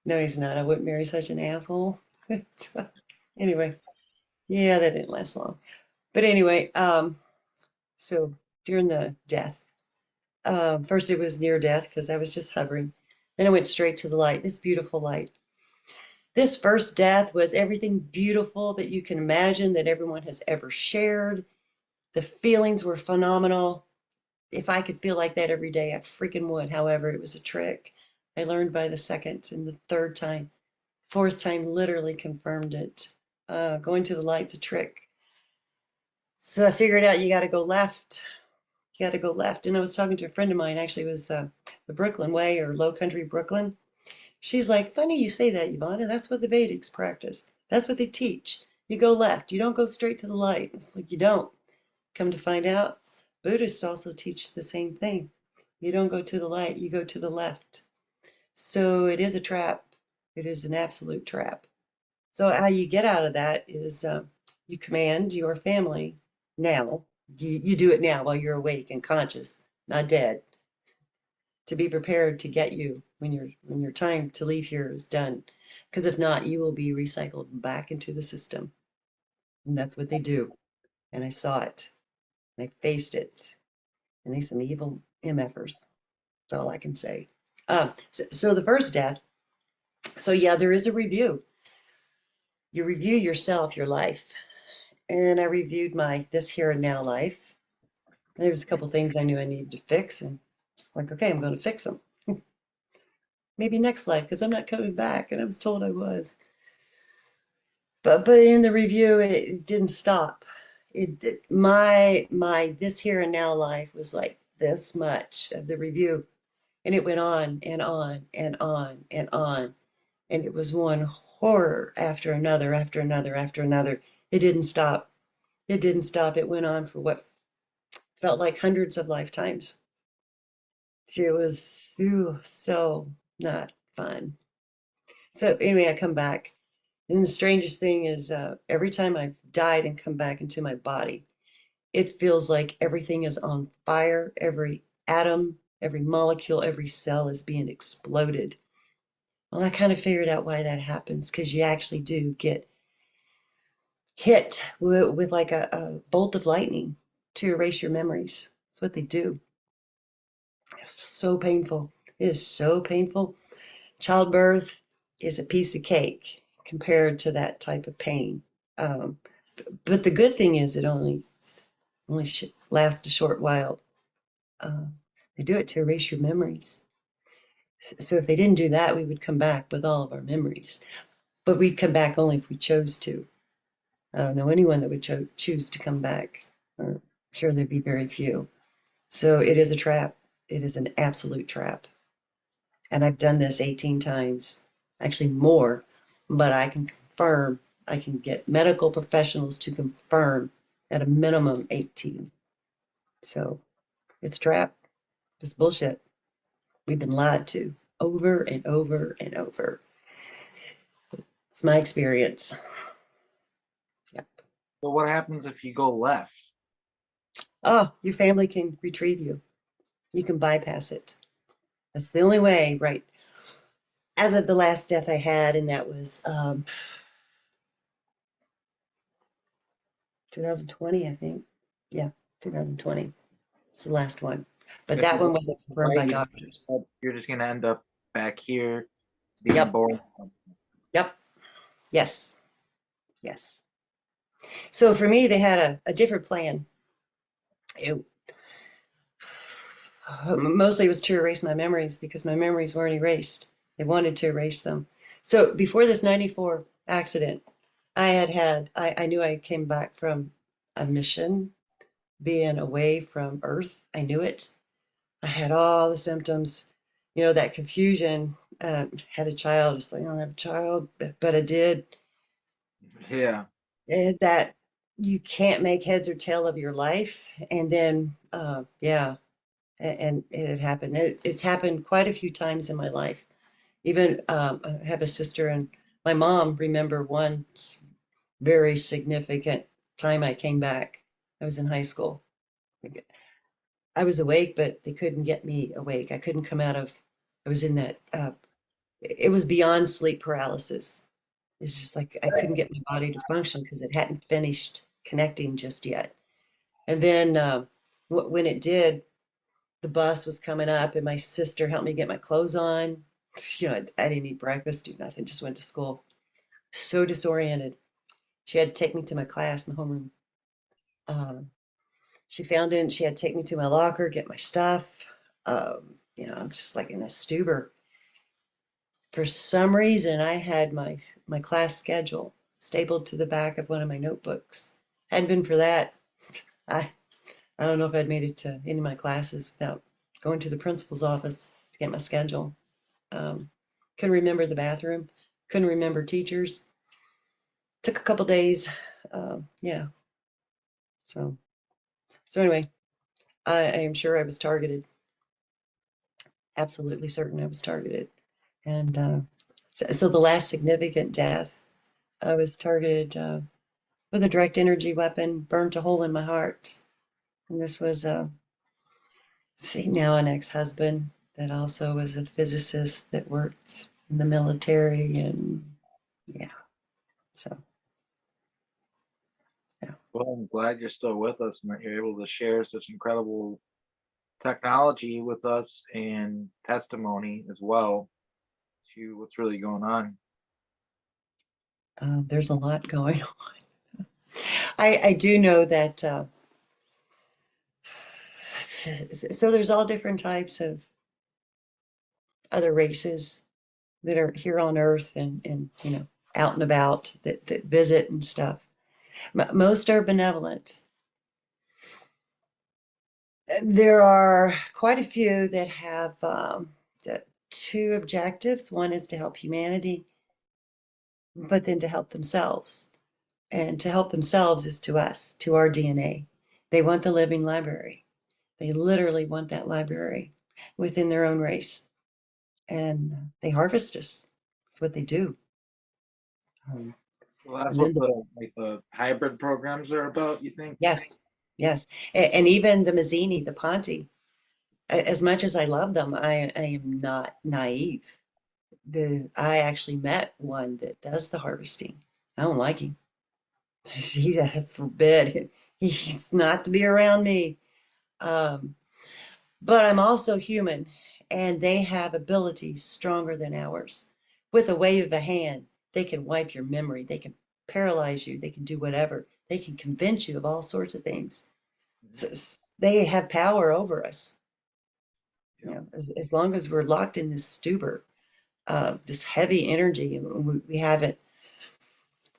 no, he's not. I wouldn't marry such an asshole. Anyway, yeah, that didn't last long. But anyway, so during the death, first it was near death because I was just hovering. Then I went straight to the light, this beautiful light. This first death was everything beautiful that you can imagine that everyone has ever shared. The feelings were phenomenal. If I could feel like that every day, I freaking would. However, it was a trick. I learned by the second and the third time. Fourth time literally confirmed it. Going to the light's a trick. So I figured out you got to go left. You got to go left. And I was talking to a friend of mine, actually, it was the Brooklyn Way or Low Country Brooklyn. She's like, funny you say that, Yuvonda. That's what the Vedics practice. That's what they teach. You go left. You don't go straight to the light. It's like you don't. Come to find out, Buddhists also teach the same thing. You don't go to the light, you go to the left. So it is a trap. It is an absolute trap. So how you get out of that is you command your family now. You do it now while you're awake and conscious, not dead, to be prepared to get you when your time to leave here is done. Because if not, you will be recycled back into the system. And that's what they do. And I saw it. And I faced it. And they some evil MFers. That's all I can say. So the first death. So yeah, there is a review. You review yourself, your life. And I reviewed my this here and now life. There was a couple things I knew I needed to fix, and just like, okay, I'm going to fix them. Maybe next life, because I'm not coming back, and I was told I was. But in the review, it didn't stop. My this here and now life was like this much of the review, and it went on and on and on and on, and it was one horror after another after another after another. It didn't stop. It didn't stop. It went on for what felt like hundreds of lifetimes. It was so not fun. So anyway, I come back. And the strangest thing is every time I've died and come back into my body, it feels like everything is on fire. Every atom, every molecule, every cell is being exploded. Well, I kind of figured out why that happens because you actually do get hit with like a bolt of lightning to erase your memories. That's what they do. It's so painful. It is so painful. Childbirth is a piece of cake compared to that type of pain. Um, but the good thing is it only lasts a short while. Uh, they do it to erase your memories. So if they didn't do that, we would come back with all of our memories. But we'd come back only if we chose to. I don't know anyone that would choose to come back. I'm sure there'd be very few. So it is a trap. It is an absolute trap. And I've done this 18 times, actually more, but I can confirm, I can get medical professionals to confirm at a minimum 18. So it's trap. It's bullshit. We've been lied to over and over and over. It's my experience. Yep. But what happens if you go left? Oh, your family can retrieve you. You can bypass it. That's the only way, right? As of the last death I had, and that was 2020, I think. Yeah, 2020. It's the last one. But If that you one go wasn't confirmed right, by doctors. you're just gonna end up back here being Yep. born. Yep. Yes. Yes. So for me, they had a different plan. It mostly was to erase my memories because my memories weren't erased. They wanted to erase them. So before this 94 accident, I knew I came back from a mission, being away from Earth. I knew it. I had all the symptoms, that confusion. Had a child. It's like, I don't have a child, but I did. Yeah. That you can't make heads or tail of your life. And then, yeah, and it had happened. It's happened quite a few times in my life. Even I have a sister, and my mom remember one very significant time I came back. I was in high school. I was awake, but they couldn't get me awake. I couldn't come out of, I was in that, it was beyond sleep paralysis. It's just like I couldn't get my body to function because it hadn't finished connecting just yet. And then when it did, the bus was coming up, and my sister helped me get my clothes on. You know, I didn't eat breakfast, do nothing, just went to school. So disoriented. She had to take me to my class, my homeroom. Um, she found it, and she had to take me to my locker, get my stuff. I'm just like in a stupor. For some reason, I had my class schedule stapled to the back of one of my notebooks. Hadn't been for that, I I don't know if I'd made it to any of my classes without going to the principal's office to get my schedule. Um, couldn't remember the bathroom, couldn't remember teachers. Took a couple days. Yeah. So anyway, I am sure I was targeted. Absolutely certain I was targeted. And so the last significant death, I was targeted with a direct energy weapon, burnt a hole in my heart. And this was, see, now an ex-husband that also was a physicist that worked in the military. And yeah, so yeah. Well, I'm glad you're still with us and that you're able to share such incredible technology with us and testimony as well to what's really going on. There's a lot going on. I do know that, so there's all different types of other races that are here on Earth and out and about that visit and stuff. Most are benevolent. There are quite a few that have two objectives. One is to help humanity, but then to help themselves. And to help themselves is to us, to our DNA. They want the living library. They literally want that library within their own race. And they harvest us. That's what they do. Um, Well, that's and what then the hybrid programs are about, you think? yes, yes. And even the Mazzini, the Ponti, as much as I love them, I am not naive. I actually met one that does the harvesting. I don't like him. He forbid. He's not to be around me. Um, but I'm also human, and they have abilities stronger than ours. With a wave of a hand, they can wipe your memory. They can paralyze you. They can do whatever. They can convince you of all sorts of things. Mhm. They have power over us. Yeah. As long as we're locked in this stupor, this heavy energy, and we haven't,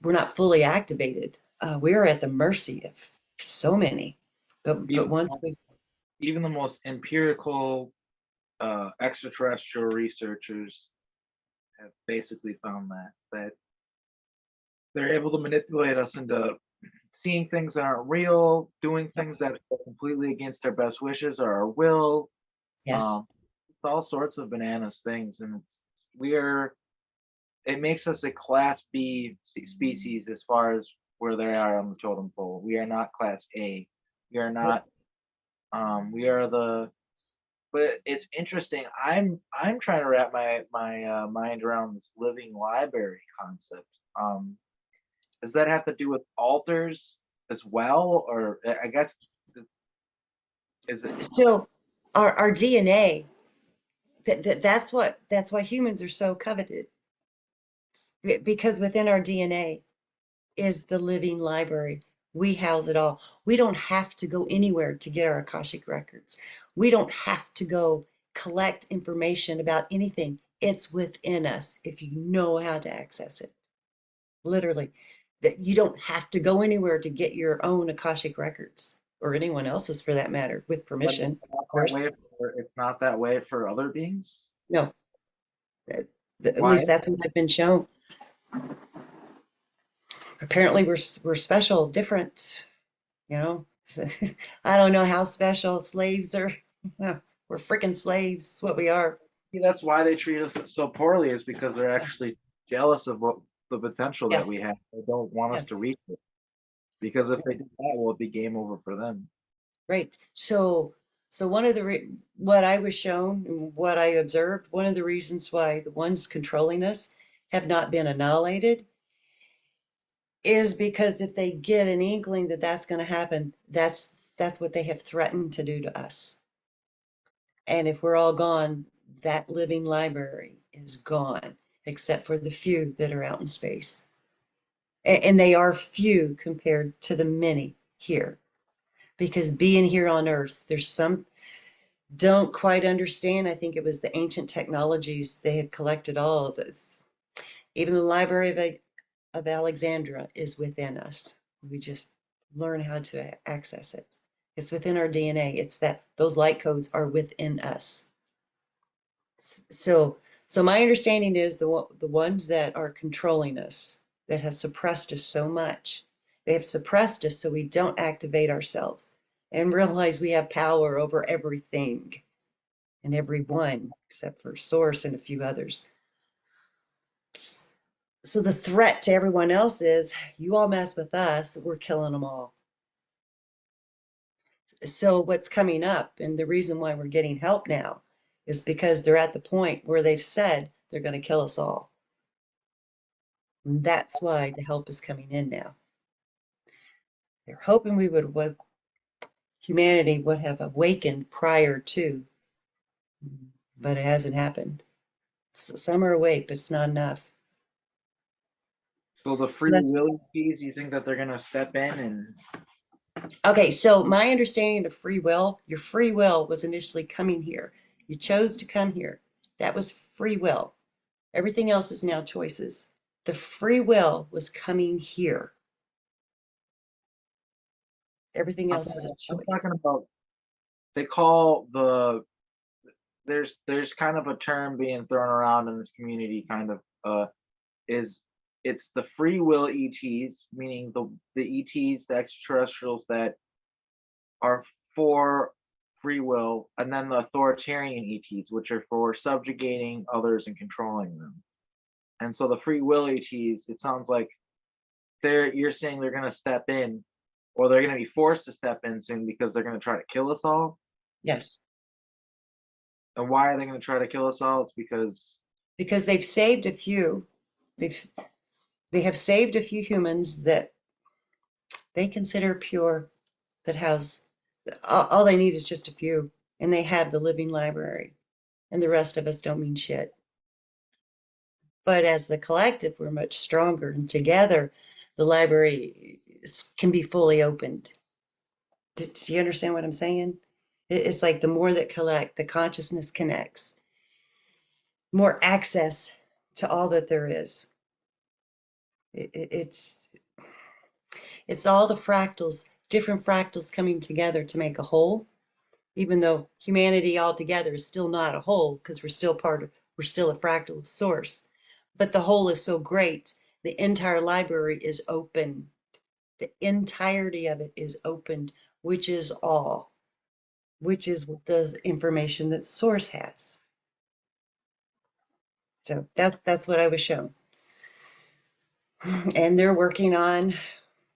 we're not fully activated. We're at the mercy of so many. But Even once we, even the most empirical extraterrestrial researchers have basically found that they're able to manipulate us into seeing things that aren't real, doing things that are completely against our best wishes or our will. yes, Um, it's all sorts of bananas things, and we're it makes us a class B species as far as where they are on the totem pole. We are not class A. We are nope, not. We are the. But it's interesting. I'm trying to wrap my mind around this living library concept. Does that have to do with alters as well, or I guess is it? so our DNA, that's why humans are so coveted, because within our DNA is the living library. We house it all. We don't have to go anywhere to get our Akashic records. We don't have to go collect information about anything. It's within us if you know how to access it. Literally, that you don't have to go anywhere to get your own Akashic records, or anyone else's for that matter, with But permission, of course. it's not that way for other beings. No, at Why? least that's what I've been shown. Apparently we're special, different, you know. I don't know how special slaves are. We're freaking slaves. It's what we are. See, that's why they treat us so poorly, is because they're Yeah. actually jealous of what the potential that we Yes. have. They don't want us to Yes. reach it. Because if they did that, well, it'd be game over for them. Right. So one of the what I was shown and what I observed, one of the reasons why the ones controlling us have not been annihilated is because if they get an inkling that that's going to happen, that's what they have threatened to do to us. And if we're all gone, that living library is gone, except for the few that are out in space. And they are few compared to the many here. Because being here on Earth, there's some don't quite understand. I think it was the ancient technologies. They had collected all of this. Even the Library of Alexandria is within us. We just learn how to access it. It's within our DNA. It's that those light codes are within us. So, so my understanding is the ones that are controlling us, that has suppressed us so much, they have suppressed us so we don't activate ourselves and realize we have power over everything and everyone except for Source and a few others. So the threat to everyone else is you all mess with us, we're killing them all. So what's coming up and the reason why we're getting help now is because they're at the point where they've said they're going to kill us all. And that's why the help is coming in now. They're hoping we would humanity would have awakened prior to, but it hasn't happened. Some are awake, but it's not enough. So the So free that's will keys, you think that they're gonna step in and okay. So my understanding of free will, your free will was initially coming here. You chose to come here. That was free will. Everything else is now choices. The free will was coming here. Everything else is a I'm talking choice. about they call there's kind of a term being thrown around in this community kind of is it's the free will ETs, meaning the ETs, the extraterrestrials that are for free will, and then the authoritarian ETs, which are for subjugating others and controlling them. And so the free will ETs, it sounds like you're saying they're gonna step in, or they're gonna be forced to step in soon because they're gonna try to kill us all. Yes, And why are they gonna try to kill us all? It's because because they've saved a few. They've they have saved a few humans that they consider pure, that has all they need is just a few, and they have the living library, and the rest of us don't mean shit. But as the collective, we're much stronger, and together, the library can be fully opened. Do you understand what I'm saying? It's like the more that collect, the consciousness connects, more access to all that there is. It's all the fractals, different fractals coming together to make a whole, even though humanity altogether is still not a whole because we're still a fractal of source. But the whole is so great, the entire library is open. The entirety of it is opened, which is all, which is the information that source has. So that's what I was shown. And they're working on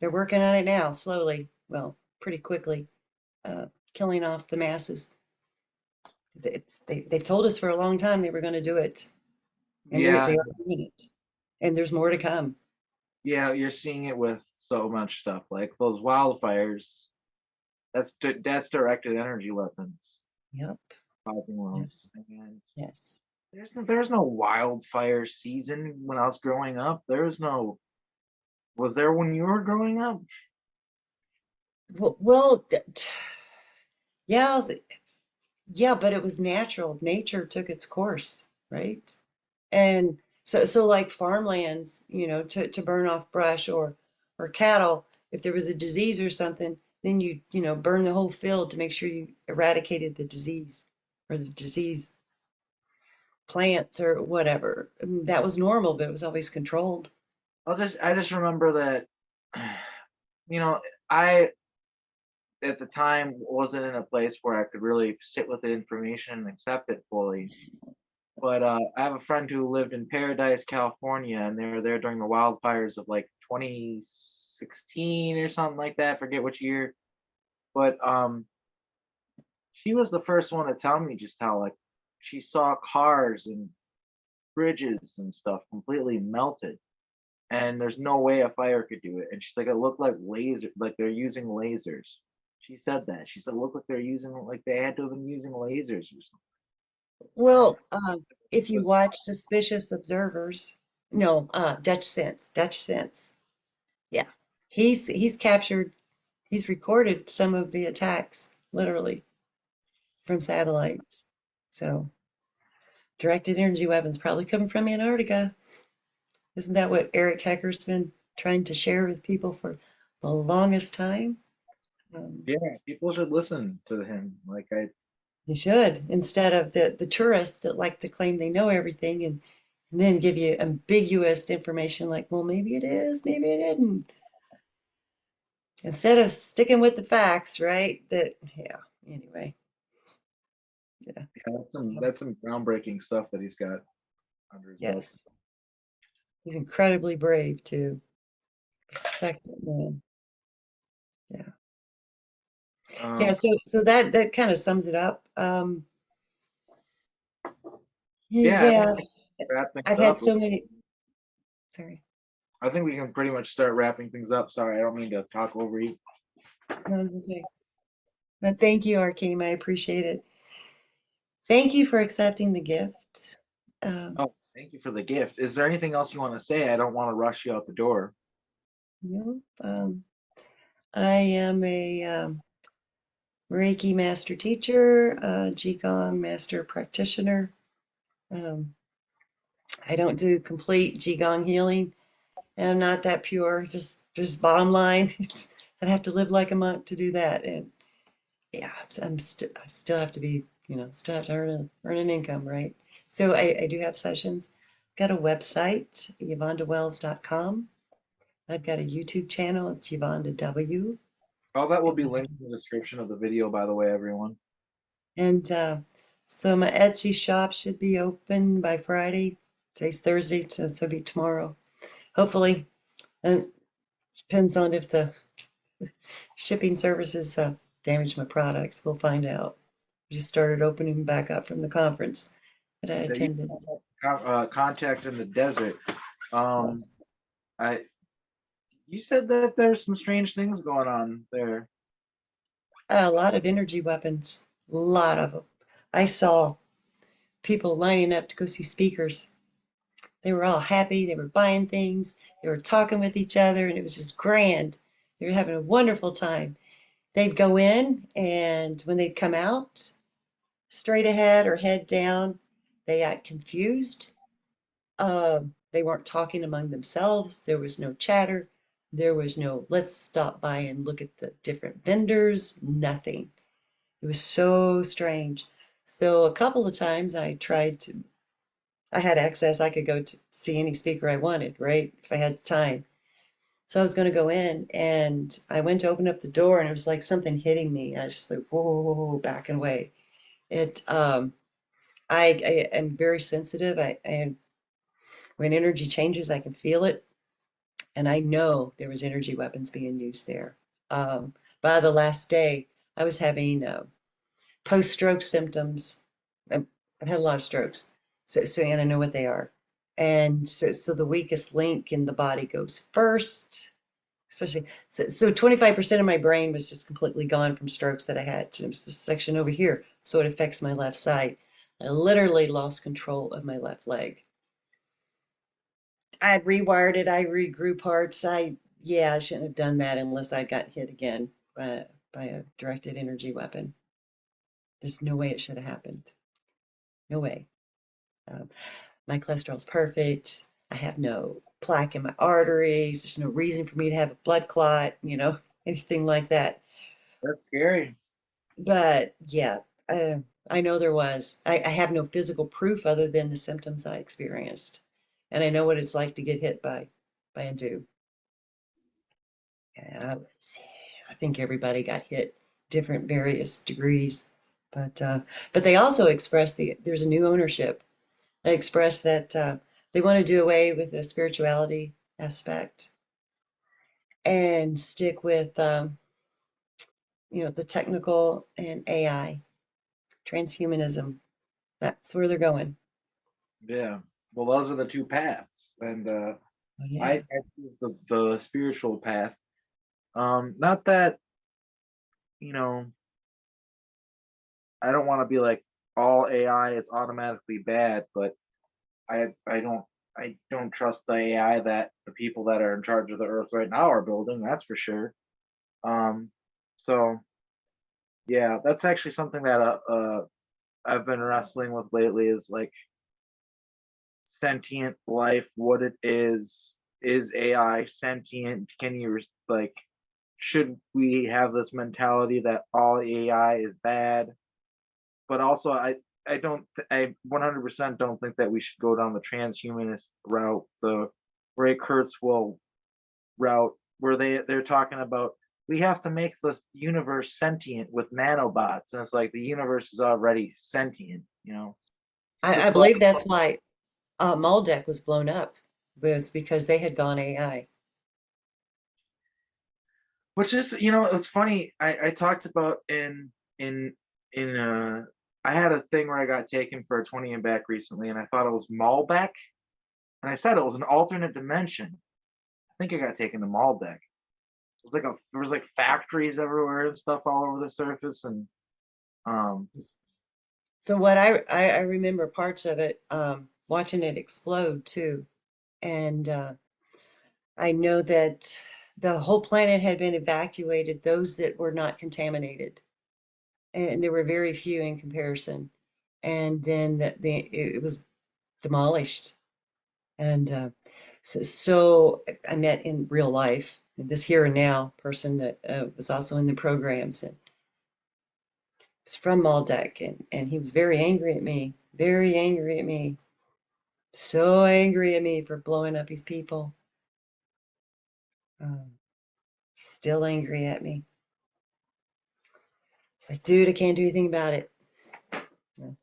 it now, slowly, well, pretty quickly, killing off the masses. They've told us for a long time they were going to do it, and yeah, they are doing it, and there's more to come. yeah, you're seeing it with so much stuff like those wildfires. That's directed energy weapons Yep. causing worlds. Yes. And Yes. there's no wildfire season when I was growing up. There was no. Was there when you were growing up? Well, yeah, yeah, but it was natural. Nature took its course, right? And so like farmlands, to burn off brush or cattle, if there was a disease or something, then you burn the whole field to make sure you eradicated the disease or the disease plants or whatever. I mean, that was normal, but it was always controlled. I just remember that you know, I at the time wasn't in a place where I could really sit with the information and accept it fully. But I have a friend who lived in Paradise, California, and they were there during the wildfires of like 2016 or something like that. Forget which year. But she was the first one to tell me just how like she saw cars and bridges and stuff completely melted, and there's no way a fire could do it. And she's like, it looked like laser, like they're using lasers. She said that. She said, it looked like they're using, like they had to have been using lasers or something. And Well, it if you was, watch Suspicious Observers, no, Dutch Sense. Yeah. He's captured, he's recorded some of the attacks, literally, from satellites. So directed energy weapons probably coming from Antarctica. Isn't that what Eric Hecker's been trying to share with people for the longest time? Um, yeah, people should listen to him. Like they should, instead of the tourists that like to claim they know everything and then give you ambiguous information like, well, maybe it is, maybe it isn't. Instead of sticking with the facts, right? That, yeah, anyway, yeah. yeah, So, that's some groundbreaking stuff that he's got under his belt. yes, he's incredibly brave too. Respect it, man. Yeah. Yeah, Um, so that kind of sums it up. yeah, I think Yeah, we can wrap things I've had up. so many, sorry, I think we can pretty much start wrapping things up. Sorry, I don't mean to talk over you. no, it's okay. But thank you, Arkeem. I appreciate it. Thank you for accepting the gift. Um, Oh, thank you for the gift. Is there anything else you want to say? I don't want to rush you out the door. you know, I am a Reiki master teacher, Qigong master practitioner. Um, I don't do complete Qigong healing. And I'm not that pure. Just bottom line, I'd have to live like a monk to do that. And yeah, I still have to be, still have to earn an income, right? So I do have sessions. Got a website, yuvondawells.com. I've got a YouTube channel. It's Yuvonda W. All that will be linked in the description of the video, by the way, everyone. And so my Etsy shop should be open by Friday. Today's Thursday, so it'll be tomorrow. Hopefully. And depends on if the shipping services damage my products. We'll find out. We just started opening back up from the conference that I That you attended. contact in the desert. Um, Yes. I you said that there's some strange things going on there. A lot of energy weapons. A lot of them. I saw people lining up to go see speakers. They were all happy. They were buying things. They were talking with each other, and it was just grand. They were having a wonderful time. They'd go in, and when they'd come out, straight ahead or head down, they got confused. They weren't talking among themselves. There was no chatter. There was no, let's stop by and look at the different vendors. Nothing. It was so strange. So a couple of times I had access. I could go to see any speaker I wanted, right? If I had time. So I was going to go in and I went to open up the door and it was like something hitting me. I just like, whoa, whoa, whoa, back and away. It, I am very sensitive. When energy changes, I can feel it. And I know there was energy weapons being used there. Um, by the last day, I was having post-stroke symptoms. I've, I've had a lot of strokes, and I know what they are. And so the weakest link in the body goes first, especially so 25% of my brain was just completely gone from strokes that I had. It was this section over here, so it affects my left side. I literally lost control of my left leg. I'd rewired it. I regrew parts. Yeah, I shouldn't have done that unless I got hit again by a directed energy weapon. There's no way it should have happened. No way. Um, my cholesterol's perfect. I have no plaque in my arteries. There's no reason for me to have a blood clot, anything like that. That's scary. But yeah, uh, I know there was. I have no physical proof other than the symptoms I experienced. And I know what it's like to get hit by a do. Yeah, I think everybody got hit different various degrees. But they also expressed there's a new ownership. They expressed that they want to do away with the spirituality aspect and stick with the technical and AI, transhumanism. That's where they're going. Yeah. Well, those are the two paths, and Oh I, yeah. I choose the spiritual path. Not that you know, I don't want to be like all AI is automatically bad, but I don't trust the AI that the people that are in charge of the earth right now are building. That's for sure. Um, so yeah, that's actually something that I've been wrestling with lately is like sentient life, what it is AI sentient? Can you like should we have this mentality that all AI is bad? But also I 100% don't think that we should go down the transhumanist route, the Ray Kurzweil route, where they're talking about we have to make the universe sentient with nanobots, and it's like the universe is already sentient, It's I just like believe that's why Maldeck was blown up, was because they had gone AI. which is it's funny. I talked about in in I had a thing where I got taken for a 20 and back recently, and I thought it was Malbec, and I said it was an alternate dimension. I think I got taken to Malbec. There was like factories everywhere and stuff all over the surface, and um So what I remember parts of it, watching it explode too. And I know that the whole planet had been evacuated, those that were not contaminated. And there were very few in comparison. And then it was demolished. And so I met in real life this here and now person that was also in the programs and was from Maldeck, and he was very angry at me, so angry at me for blowing up his people. Um, Still angry at me. It's like, dude, I can't do anything about it. No,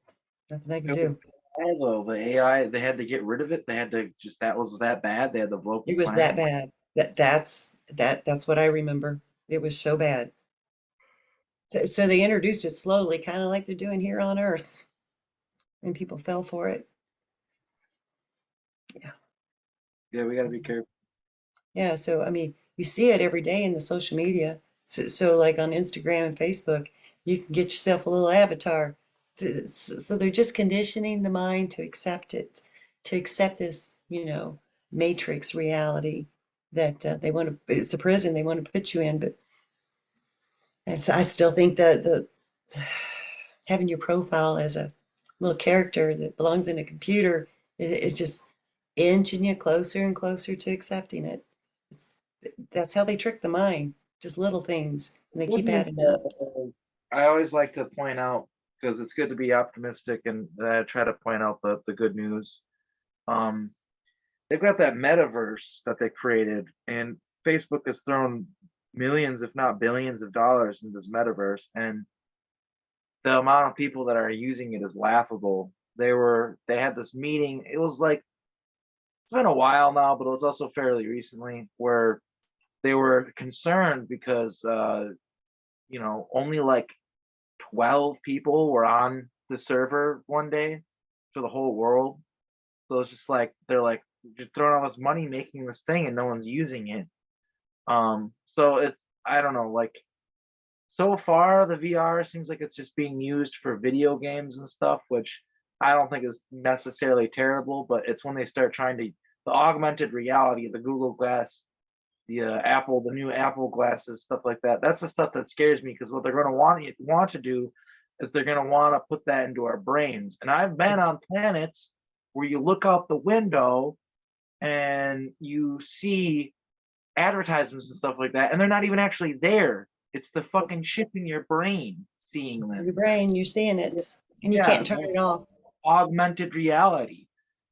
nothing I can it was do. bad, though. The AI, they had to get rid of it. They had to just that was that bad. They had to blow up the It was planet. that bad. That's what I remember. It was so bad. So they introduced it slowly, kind of like they're doing here on Earth, and people fell for it. Yeah. Yeah, we got to be careful. Yeah, so I mean, you see it every day in the social media. So like on Instagram and Facebook, you can get yourself a little avatar. So they're just conditioning the mind to accept it, to accept this, matrix reality that they want to, it's a prison they want to put you in. But I still think that the having your profile as a little character that belongs in a computer is just inching you closer and closer to accepting it. It's, that's how they trick the mind, just little things, and they Good keep news adding up. though is I always like to point out because it's good to be optimistic, and I try to point out the good news. Um, they've got that metaverse that they created, and Facebook has thrown millions, if not billions, of dollars into this metaverse, and the amount of people that are using it is laughable. They had this meeting. It was like it's been a while now, but it was also fairly recently where they were concerned because only like 12 people were on the server one day for the whole world. So it's just like they're like you're throwing all this money making this thing and no one's using it. So it's I don't know, like so far the VR seems like it's just being used for video games and stuff, which I don't think is necessarily terrible, but it's when they start trying to the augmented reality, the Google Glass, the new Apple glasses, stuff like that. That's the stuff that scares me because what they're going to want to do is they're going to want to put that into our brains. And I've been on planets where you look out the window and you see advertisements and stuff like that, and they're not even actually there. It's the fucking chip in your brain seeing Your them. brain, you're seeing it, and you Yeah, can't turn it off. augmented reality.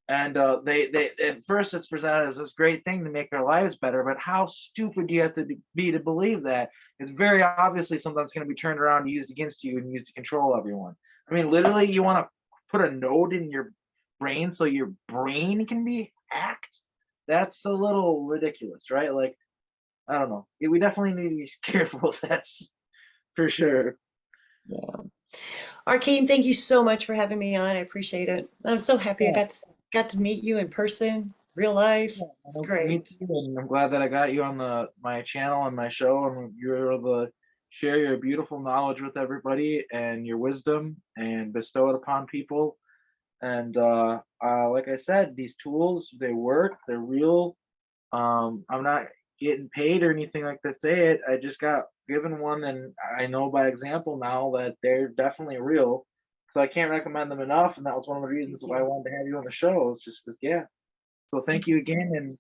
And they at first it's presented as this great thing to make our lives better, but how stupid do you have to be to believe that? It's very obviously something that's going to be turned around and used against you and used to control everyone. I mean, literally, you want to put a node in your brain so your brain can be hacked? That's a little ridiculous, right? Like, I don't know. We definitely need to be careful with that for sure. Yeah. Arkeem, thank you so much for having me on. I appreciate it. I'm so happy I Yeah, got to meet you in person, real life. yeah, It's me great. too. And I'm glad that I got you on my channel and my show, and you were able to share your beautiful knowledge with everybody and your wisdom and bestow it upon people. And like I said, these tools, they work, they're real. I'm not getting paid or anything like to say it. I just got given one, and I know by example now that they're definitely real. So I can't recommend them enough, and that was one of the reasons Thank why I you. wanted to have you on the show. It's just because, yeah. So thank Thank you you so again, much. and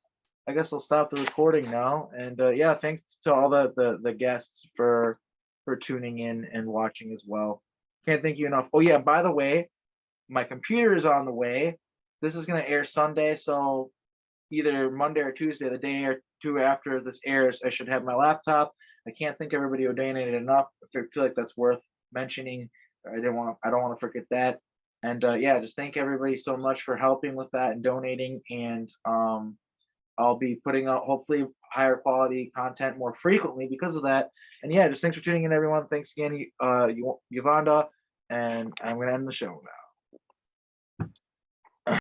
I guess I'll stop the recording now. And yeah, thanks to all the guests for tuning in and watching as well. Can't thank you enough. Oh yeah, by the way, my computer is on the way. This is gonna air Sunday, so either Monday or Tuesday, the day or two after this airs, I should have my laptop. I can't thank everybody who donated enough. I feel like that's worth mentioning. I don't want to forget that. And yeah, just thank everybody so much for helping with that and donating. And I'll be putting out hopefully higher quality content more frequently because of that. And yeah, just thanks for tuning in, everyone. Thanks again, Yuvonda. And I'm gonna end the show now.